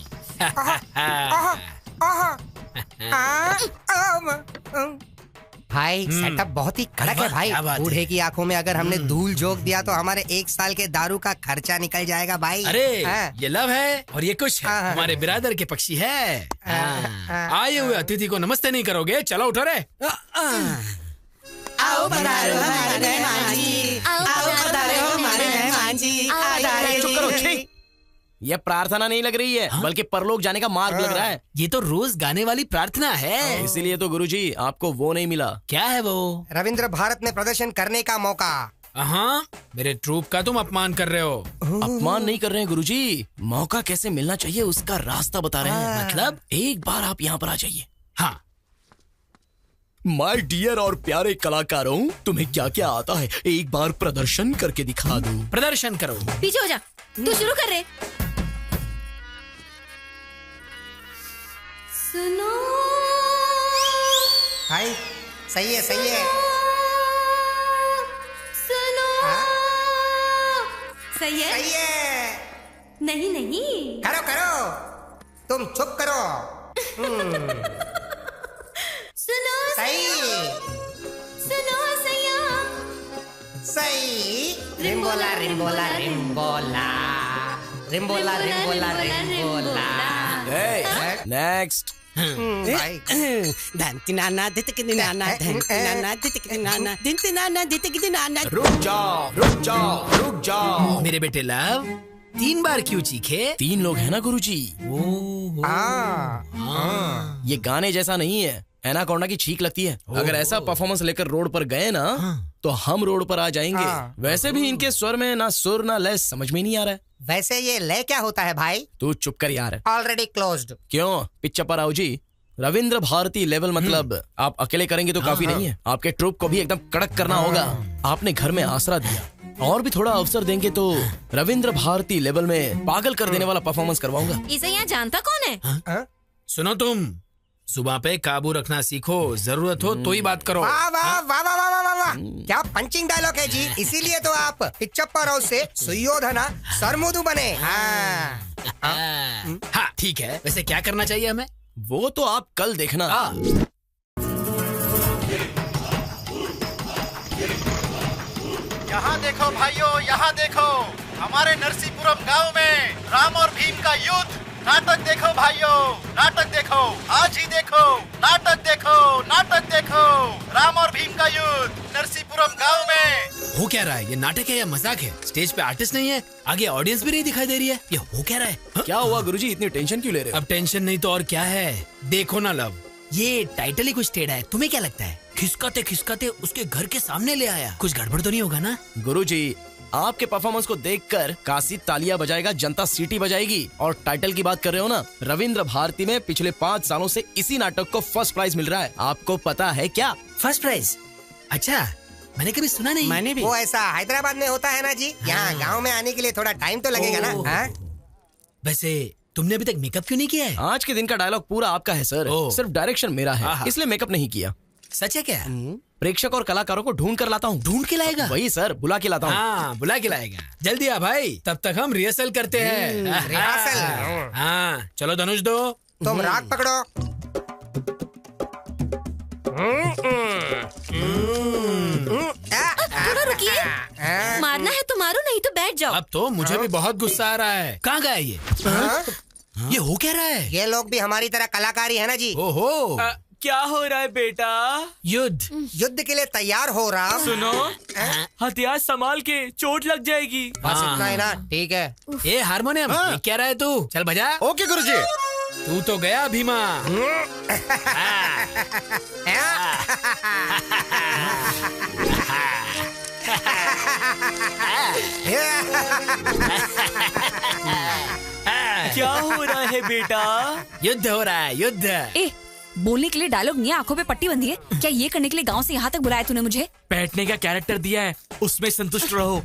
भाई सेटअप बहुत ही कड़क है भाई। बूढ़े की आंखों में अगर हमने धूल झोंक दिया तो हमारे 1 साल के दारू का खर्चा निकल जाएगा भाई। अरे ये लव है और ये कुछ है, हमारे बिरादर के पक्षी है। आए हुए अतिथि को नमस्ते नहीं करोगे? चलो उठो रे। आओ पधारो हमारे मेहमान जी, आओ पधारो हमारे मेहमान जी। चुप करो, छी। ये प्रार्थना नहीं लग रही है, बल्कि परलोक जाने का मार्ग लग रहा है। ये तो रोज गाने वाली प्रार्थना है। इसीलिए तो गुरुजी आपको वो नहीं मिला। क्या है वो? रविंद्र भारत में प्रदर्शन करने का मौका। हाँ, मेरे ट्रूप का तुम अपमान कर रहे हो। अपमान नहीं कर रहे हैं गुरुजी, मौका कैसे मिलना चाहिए उसका रास्ता बता रहे हैं। मतलब एक बार आप यहाँ पर आ जाइए। हाँ। माय डियर और प्यारे कलाकारों, तुम्हें क्या क्या आता है एक बार प्रदर्शन करके दिखा दो। प्रदर्शन करो। पीछे हो जा, तू शुरू कर रहे। सुनो भाई, सही है सही है। सुनो सही है सही है। नहीं नहीं, करो करो, तुम चुप करो। सुनो सही। सुनो सैया। सही। रिम्बोला रिम्बोला रिम्बोला रिम्बोला रिम्बोला रिम्बोला। नेक्स्ट। रुक जाओ रुक जाओ रुक जाओ। मेरे बेटे लव, 3 बार क्यों चीखे? 3 लोग हैं ना गुरुजी। ये गाने जैसा नहीं है, एनाकोंडा की छींक लगती है। अगर ऐसा परफॉर्मेंस लेकर रोड पर गए ना तो हम रोड पर आ जाएंगे। वैसे भी इनके स्वर में ना सुर ना लय समझ में नहीं आ रहा है। वैसे ये लय क्या होता है भाई? तू चुप कर यार। Already closed. क्यों पिच्चा पर आओ जी। रविंद्र भारती लेवल मतलब आप अकेले करेंगे तो काफी नहीं है, आपके ट्रूप को भी एकदम कड़क करना होगा। आपने घर में आसरा दिया, और भी थोड़ा अवसर देंगे तो रविंद्र भारती लेवल में पागल कर देने वाला परफॉर्मेंस करवाऊंगा। इसे यहाँ जानता कौन है? सुनो, तुम सुबह पे काबू रखना सीखो, जरूरत हो तो ही बात करो। वाह वाह वाह वाह वाह वाह वाह, क्या पंचिंग डायलॉग है जी। इसीलिए तो आप पिच्चप्पा राव से सुयोधना सरमुदु बने। हाँ ठीक है, वैसे क्या करना चाहिए हमें? वो तो आप कल देखना। यहाँ देखो भाइयों, यहाँ देखो, हमारे नरसीपुरम गांव में राम और भीम का युद्ध। नाटक देखो भाइयों, नाटक देखो, आज ही देखो, नाटक देखो, नाटक देखो, राम और भीम का युद्ध नरसीपुरम गांव में। हो क्या रहा है? ये नाटक है या मजाक है? स्टेज पे आर्टिस्ट नहीं है, आगे ऑडियंस भी नहीं दिखाई दे रही है, ये हो क्या रहा है? क्या हुआ गुरुजी, इतनी टेंशन क्यों ले रहे हो? अब टेंशन नहीं तो और क्या है। देखो ना लव, ये टाइटल ही कुछ टेढ़ा है, तुम्हें क्या लगता है? खिसकाते खिसकाते उसके घर के सामने ले आया, कुछ गड़बड़ तो नहीं होगा ना? गुरुजी, आपके परफॉर्मेंस को देखकर काशी तालियां बजाएगा, जनता सीटी बजाएगी। और टाइटल की बात कर रहे हो ना, रविंद्र भारती में पिछले 5 सालों से इसी नाटक को फर्स्ट प्राइज मिल रहा है। आपको पता है क्या? First prize? अच्छा, मैंने कभी सुना नहीं। मैंने भी। वो ऐसा हैदराबाद में होता है ना जी। यहाँ गांव में आने के लिए थोड़ा टाइम तो लगेगा ना। वैसे तुमने अभी तक मेकअप क्यों नहीं किया है? आज के दिन का डायलॉग पूरा आपका है सर, सिर्फ डायरेक्शन मेरा है, इसलिए मेकअप नहीं किया। सच है क्या? प्रेक्षक और कलाकारों को ढूंढ कर लाता हूँ। ढूंढ के लाएगा? वही सर, बुला के लाता हूँ। हाँ, बुला के लाएगा। जल्दी आ भाई, तब तक हम रिहर्सल करते हैं। रिहर्सल? हाँ, चलो धनुष दो। तुम राग पकड़ो। थोड़ा रुकिए, मारना है तो मारो, नहीं तो बैठ जाओ। अब तो मुझे भी बहुत गुस्सा आ रहा है। कहाँ गया ये? ये हो क्या रहा है? ये लोग भी हमारी तरह कलाकारी है ना जी। ओहो, क्या हो रहा है बेटा? युद्ध। युद्ध के लिए तैयार हो रहा। सुनो, हथियार संभाल के, चोट लग जाएगी। बस इतना ही ना, ठीक है। ये हारमोनियम, ये क्या रहा है तू? चल बजा। ओके गुरुजी। तू तो गया भीमा। क्या हो रहा है बेटा? युद्ध हो रहा है, युद्ध। ए, बोलने के लिए डायलॉग नहीं है, आंखों पे पट्टी बंधी है क्या? ये करने के लिए गांव से यहाँ तक बुलाया तूने मुझे? बैठने का कैरेक्टर दिया है, उसमें संतुष्ट रहो।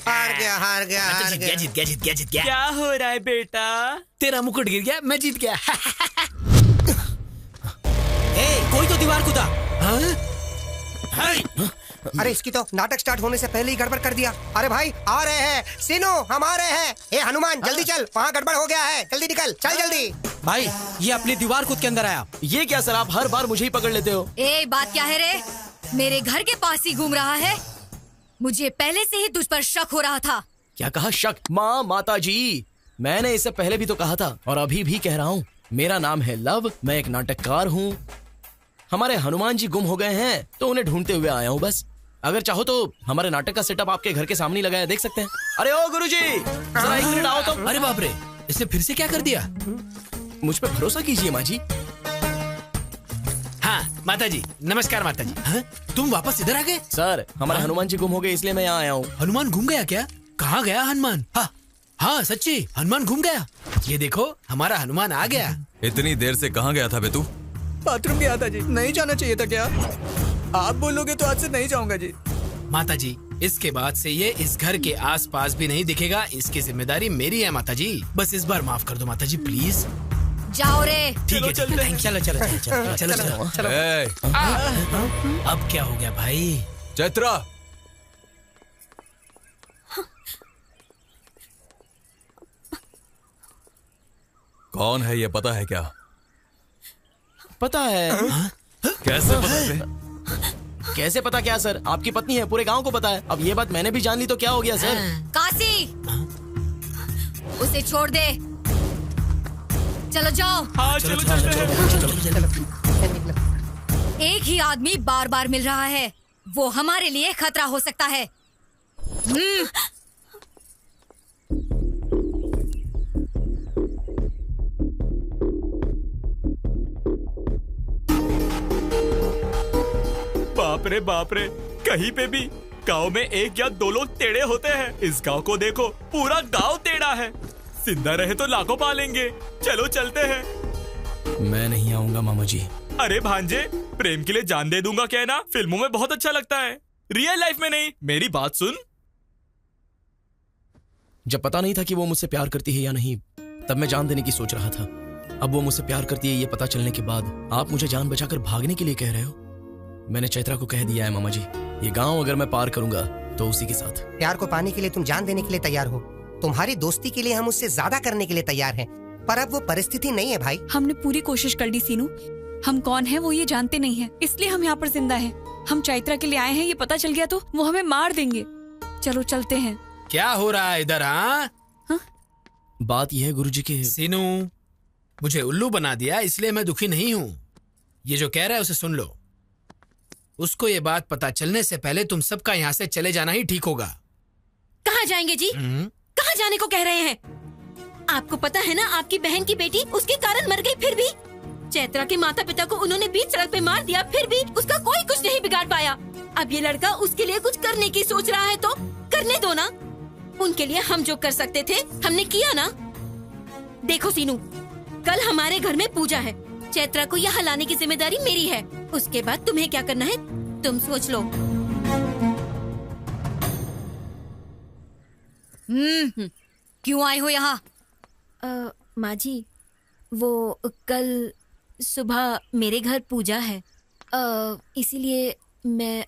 हार गया, हार गया, हार गया। जीत गया। क्या हो रहा है बेटा? तेरा मुकुट गिर गया, मैं जीत गया। कोई तो दीवार कूदा। अरे इसकी तो नाटक स्टार्ट होने से पहले ही गड़बड़ कर दिया। अरे भाई आ रहे हैं, सीनू हम आ रहे हैं। ए हनुमान जल्दी चल, वहाँ गड़बड़ हो गया है, जल्दी निकल, चल जल्दी। भाई ये अपनी दीवार कूद के अंदर आया। ये क्या सर, आप हर बार मुझे ही पकड़ लेते हो। ए, बात क्या है रे? मेरे घर के पास ही घूम रहा है। मुझे पहले से ही तुझ पर शक हो रहा था। क्या कहा शक? माँ, माता जी, मैंने इससे पहले भी तो कहा था और अभी भी कह रहा हूँ, मेरा नाम है लव, मैं एक नाटककार हूँ। हमारे हनुमान जी गुम हो गए हैं तो उन्हें ढूंढते हुए आया हूँ बस। अगर चाहो तो हमारे नाटक का सेटअप आपके घर के सामने लगाया, देख सकते हैं। अरे ओ गुरुजी, जरा एक मिनट आओ तो। अरे बाप रे, इसने फिर से क्या कर दिया? मुझ पे भरोसा कीजिए माँ जी। हाँ माता जी, नमस्कार माता जी। हाँ? तुम वापस इधर आ गए? सर, हमारे हनुमान जी गुम हो गए इसलिए मैं यहाँ आया हूँ। हनुमान घूम गया क्या? कहाँ गया हनुमान? हाँ सच्ची, हनुमान घूम गया। ये देखो, हमारा हनुमान आ गया। इतनी देर से कहाँ गया था बे तू? बाथरूम गया था जी। नहीं जाना चाहिए था क्या? आप बोलोगे तो आज से नहीं जाऊंगा जी। माता जी, इसके बाद से ये इस घर के आसपास भी नहीं दिखेगा। इसकी जिम्मेदारी मेरी है माता जी। बस इस बार माफ कर दो माता जी, प्लीज। जाओ रे। ठीक है, चलो। अब क्या हो गया भाई? चैत्रा, कौन है ये पता है क्या? पता है। कैसे पता है? कैसे पता क्या सर, आपकी पत्नी है, पूरे गांव को पता है। अब ये बात मैंने भी जान ली तो क्या हो गया सर? काशी, उसे छोड़ दे। चलो जाओ। हाँ, चलो। एक ही आदमी बार बार मिल रहा है, वो हमारे लिए खतरा हो सकता है। बाप रे, कहीं पे भी गांव में एक या दो लोग टेढ़े होते हैं। इस गांव को देखो, पूरा गांव टेढ़ा है। जिंदा रहे तो लाखों पालेंगे। चलो चलते हैं। मैं नहीं आऊंगा मामा जी। अरे भांजे, प्रेम के लिए जान दे दूंगा क्या ना? फिल्मों में बहुत अच्छा लगता है, रियल लाइफ में नहीं। मेरी बात सुन। जब पता नहीं था कि वो मुझसे प्यार करती है या नहीं, तब मैं जान देने की सोच रहा था। अब वो मुझसे प्यार करती है ये पता चलने के बाद आप मुझे जान बचाकर भागने के लिए कह रहे हो? मैंने चैत्रा को कह दिया है मामा जी, ये गांव अगर मैं पार करूंगा तो उसी के साथ। प्यार को पाने के लिए तुम जान देने के लिए तैयार हो। तुम्हारी दोस्ती के लिए हम उससे ज्यादा करने के लिए तैयार हैं, पर अब वो परिस्थिति नहीं है भाई। हमने पूरी कोशिश कर ली सीनू। हम कौन है वो ये जानते नहीं है, इसलिए हम यहाँ पर जिंदा हैं। हम चैत्रा के लिए आए हैं, ये पता चल गया तो वो हमें मार देंगे। चलो चलते हैं। क्या हो रहा है इधर? हाँ, बात यह है गुरुजी के। सीनू, मुझे उल्लू बना दिया, इसलिए मैं दुखी नहीं हूँ। ये जो कह रहा है उसे सुन लो। उसको ये बात पता चलने से पहले तुम सबका यहाँ से चले जाना ही ठीक होगा। कहाँ जाएंगे जी? कहाँ जाने को कह रहे हैं? आपको पता है ना, आपकी बहन की बेटी उसके कारण मर गई, फिर भी चैत्रा के माता पिता को उन्होंने बीच सड़क पे मार दिया, फिर भी उसका कोई कुछ नहीं बिगाड़ पाया। अब ये लड़का उसके लिए कुछ करने की सोच रहा है तो करने दो ना। उनके लिए हम जो कर सकते थे हमने किया ना। देखो सीनू, कल हमारे घर में पूजा है। चैत्रा को यहाँ लाने की जिम्मेदारी मेरी है। उसके बाद तुम्हें क्या करना है तुम सोच लो। क्यों आए हो यहाँ? माँ जी, वो कल सुबह मेरे घर पूजा है, इसीलिए मैं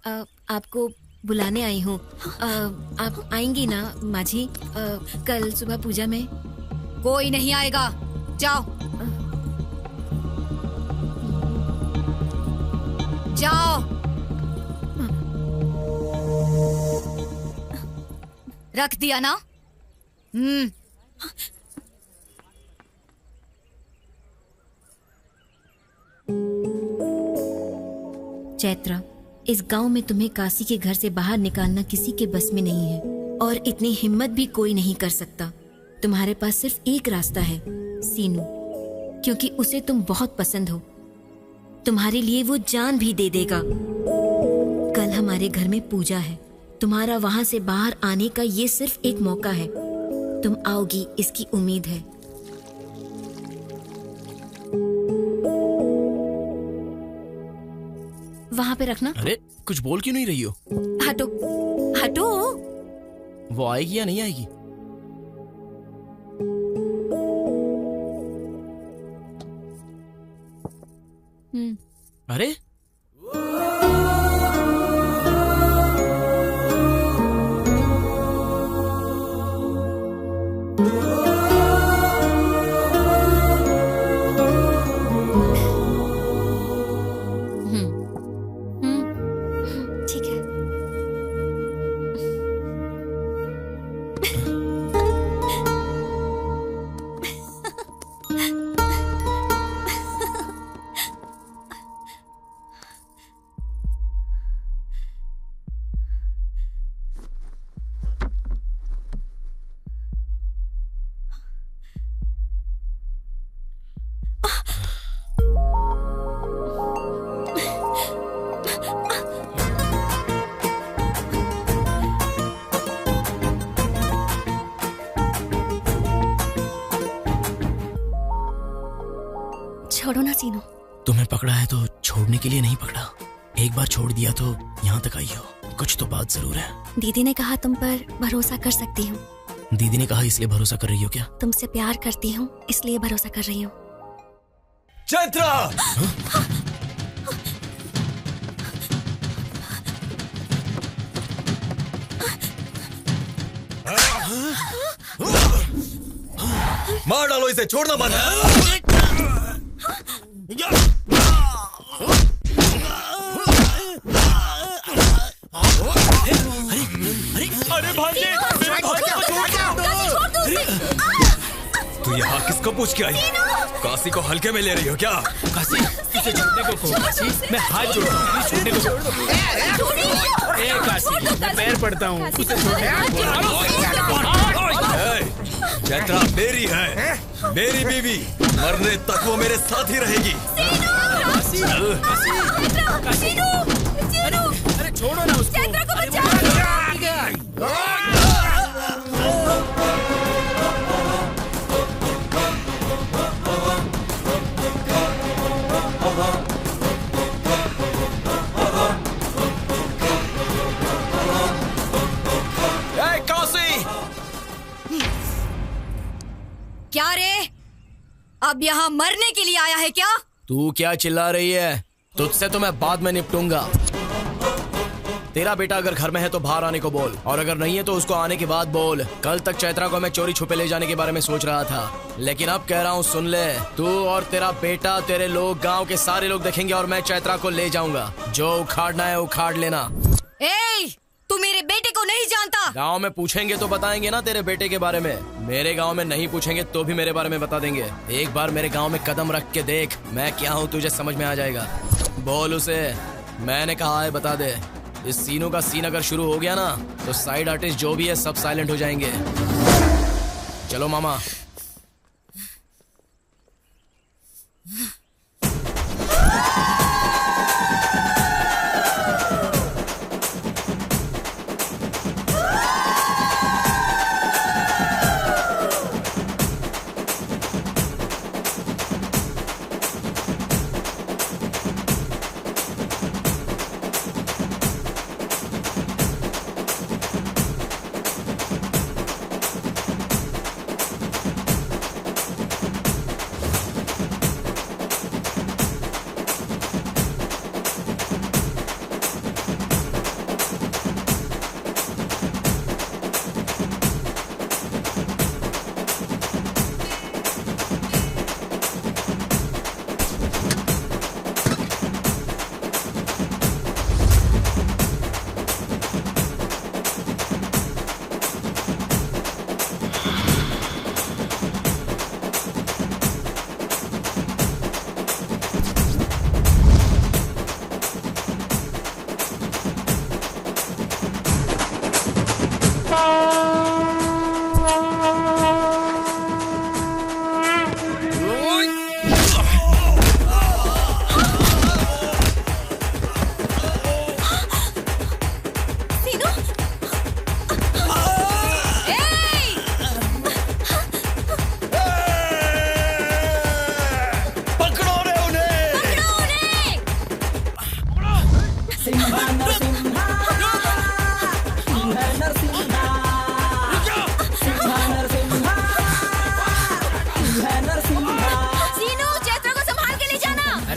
आपको बुलाने आई हूँ। आप आएंगी ना माँ जी? कल सुबह पूजा में कोई नहीं आएगा, जाओ जाओ। रख दिया ना? चैत्रा, इस गांव में तुम्हें काशी के घर से बाहर निकालना किसी के बस में नहीं है, और इतनी हिम्मत भी कोई नहीं कर सकता। तुम्हारे पास सिर्फ एक रास्ता है सीनू, क्योंकि उसे तुम बहुत पसंद हो। तुम्हारे लिए वो जान भी दे देगा। कल हमारे घर में पूजा है, तुम्हारा वहां से बाहर आने का ये सिर्फ एक मौका है। तुम आओगी इसकी उम्मीद है। वहाँ पे रखना। अरे कुछ बोल क्यों नहीं रही हो? हटो हटो। वो आएगी या नहीं आएगी? अरे ठीक है। छोड़ो ना सीनू। तुम्हें पकड़ा है तो छोड़ने के लिए नहीं पकड़ा। एक बार छोड़ दिया तो यहाँ तक आई हो। कुछ तो बात जरूर है। दीदी ने कहा तुम पर भरोसा कर सकती हूँ। दीदी ने कहा इसलिए भरोसा कर रही हो क्या? तुमसे प्यार करती हूँ इसलिए भरोसा कर रही हूँ। चैत्रा! मार डालो इसे, छोड़ना मत। अरे भांजे, मेरे भांजे को छोड़ तू यहाँ किसको पूछ के आई? काशी को हल्के में ले रही हो क्या? काशी, इसे छोड़ने को कहो। काशी, मैं हाथ जोड़ता हूँ, प्लीज छोड़ने को कहो। ए काशी, मैं पैर पड़ता हूँ, उसे छोड़ने को चैत्रा मेरी है, मेरी बीवी। मरने तक वो मेरे साथ ही रहेगी। अरे छोड़ो ना उसको। चैत्रा को बचाओ। क्या रे, अब यहाँ मरने के लिए आया है क्या? तू क्या चिल्ला रही है? तुझसे तो मैं बाद में निपटूंगा। तेरा बेटा अगर घर में है तो बाहर आने को बोल, और अगर नहीं है तो उसको आने के बाद बोल। कल तक चैत्रा को मैं चोरी छुपे ले जाने के बारे में सोच रहा था, लेकिन अब कह रहा हूँ सुन ले। तू और तेरा बेटा, तेरे लोग, गांव के सारे लोग देखेंगे और मैं चैत्रा को ले जाऊंगा। जो उखाड़ना है उखाड़ लेना। तू मेरे बेटे को नहीं जानता। गांव में पूछेंगे तो बताएंगे ना तेरे बेटे के बारे में। मेरे गांव में नहीं पूछेंगे तो भी मेरे बारे में बता देंगे। एक बार मेरे गांव में कदम रख के देख, मैं क्या हूँ तुझे समझ में आ जाएगा। बोल उसे मैंने कहा है बता दे। इस सीनों का सीन अगर शुरू हो गया ना तो साइड आर्टिस्ट जो भी है सब साइलेंट हो जाएंगे। चलो मामा।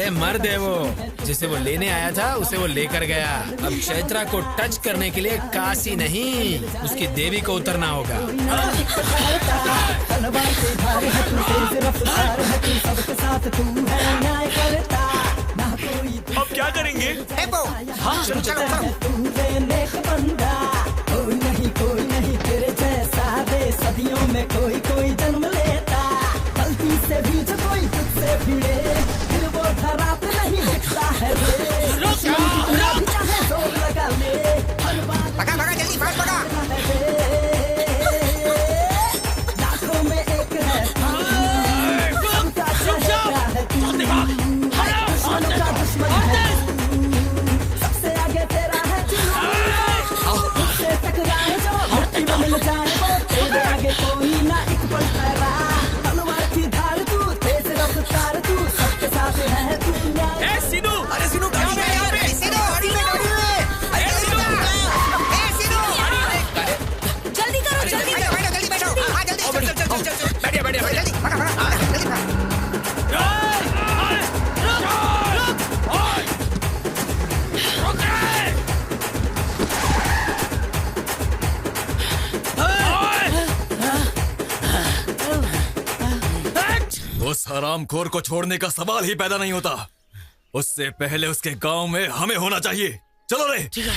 अरे मर्द है वो, जिसे वो लेने आया था उसे वो लेकर गया। अब चैत्रा को टच करने के लिए काशी नहीं, उसकी देवी को उतरना होगा। अब क्या करेंगे? हाँ, चलो चलो कोई नहीं तेरे जैसा दे, सदियों में कोई जन्म लेता, गलती से भी जो कोई तुझसे भिड़े, फिर वो धरा पे नहीं दिखता है रे। चाहे जोर लगा ले, भगा जल्दी फास्ट भगा। लाखों में एक है सबका चेहरा है तू, दुश्मनों का दुश्मन है तू, सबसे आगे तेरा है तू, उससे टकराए जो धरती में मिल जाए वो, तेरे आगे कोई ना एक पल ठहरा, तलवार की धार तू, तेज रफ्तार तू, सबके साथ है तू। सिनू, अरे सिनू गाड़ी में, गाड़ी में, सिनू गाड़ी में, गाड़ी में, अरे सिनू, ए सिनू, जल्दी करो, जल्दी बैठो, जल्दी बैठो, हाँ जल्दी, चल, बैठिए, जल्दी, भगा, जल्दी भगा। उस हरामखोर को छोड़ने का सवाल ही पैदा नहीं होता। उससे पहले उसके गांव में हमें होना चाहिए। चलो रे। ठीक है।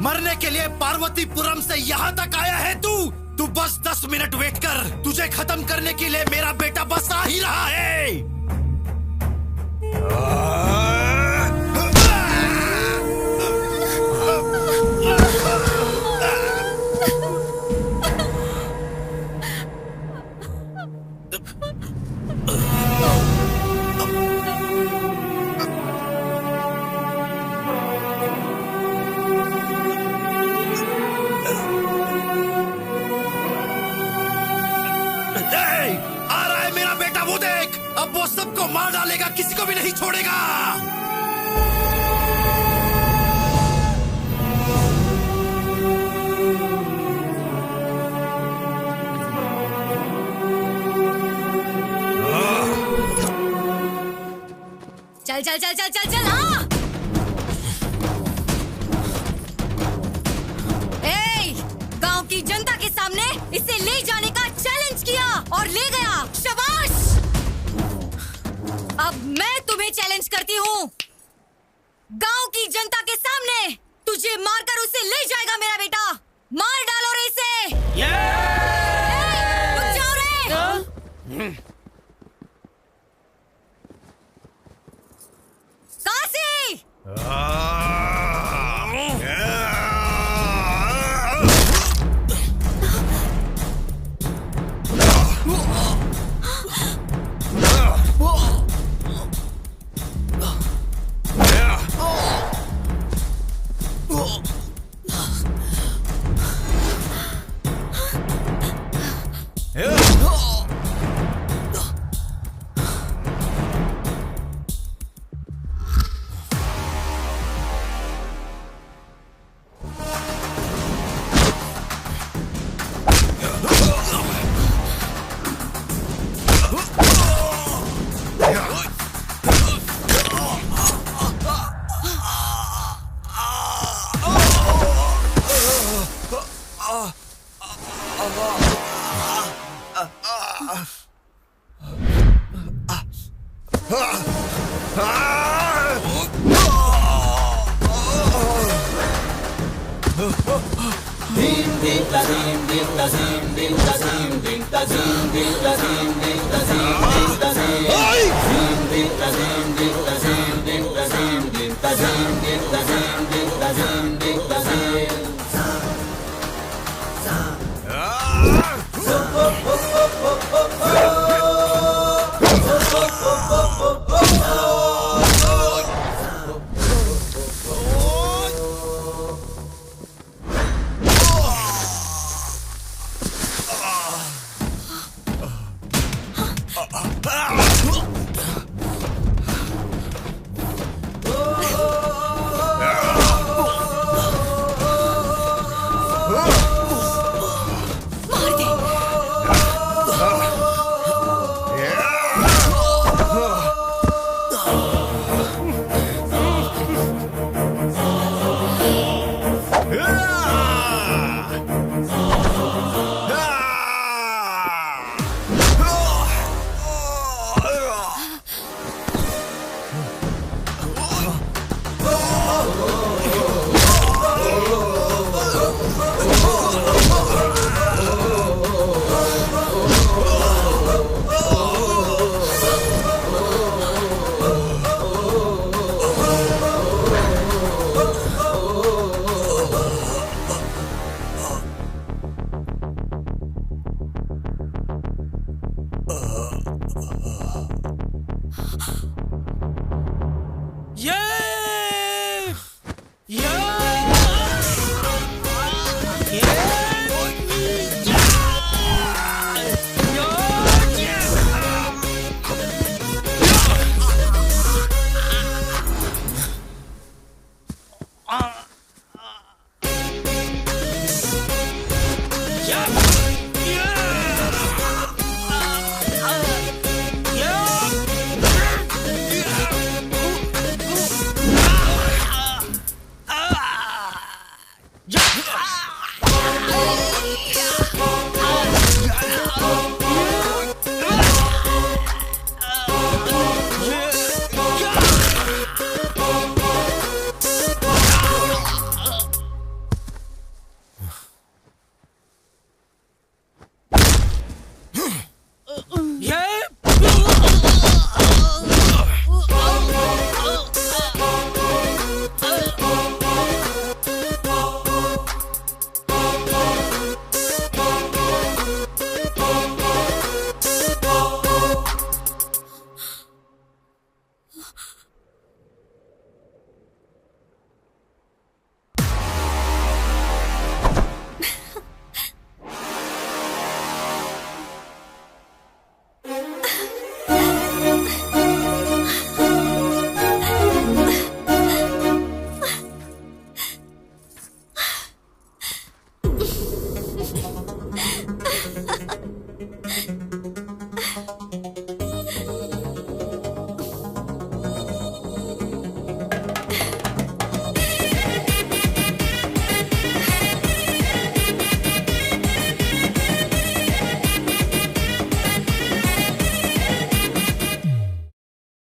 मरने के लिए पार्वतीपुरम से यहाँ तक आया है तू बस 10 मिनट वेट कर, तुझे खत्म करने के लिए मेरा बेटा बस आ ही रहा है। अब वो सबको मार डालेगा, किसी को भी नहीं छोड़ेगा। चल चल चल चल चल चल हाँ। गांव की जनता के सामने इसे ले जाने का चैलेंज किया और ले गया, शाबाश। अब मैं तुम्हें चैलेंज करती हूँ, गांव की जनता के सामने तुझे मारकर उसे ले जाएगा मेरा बेटा। मार डालो रे इसे। रुक जाओ रे। काशी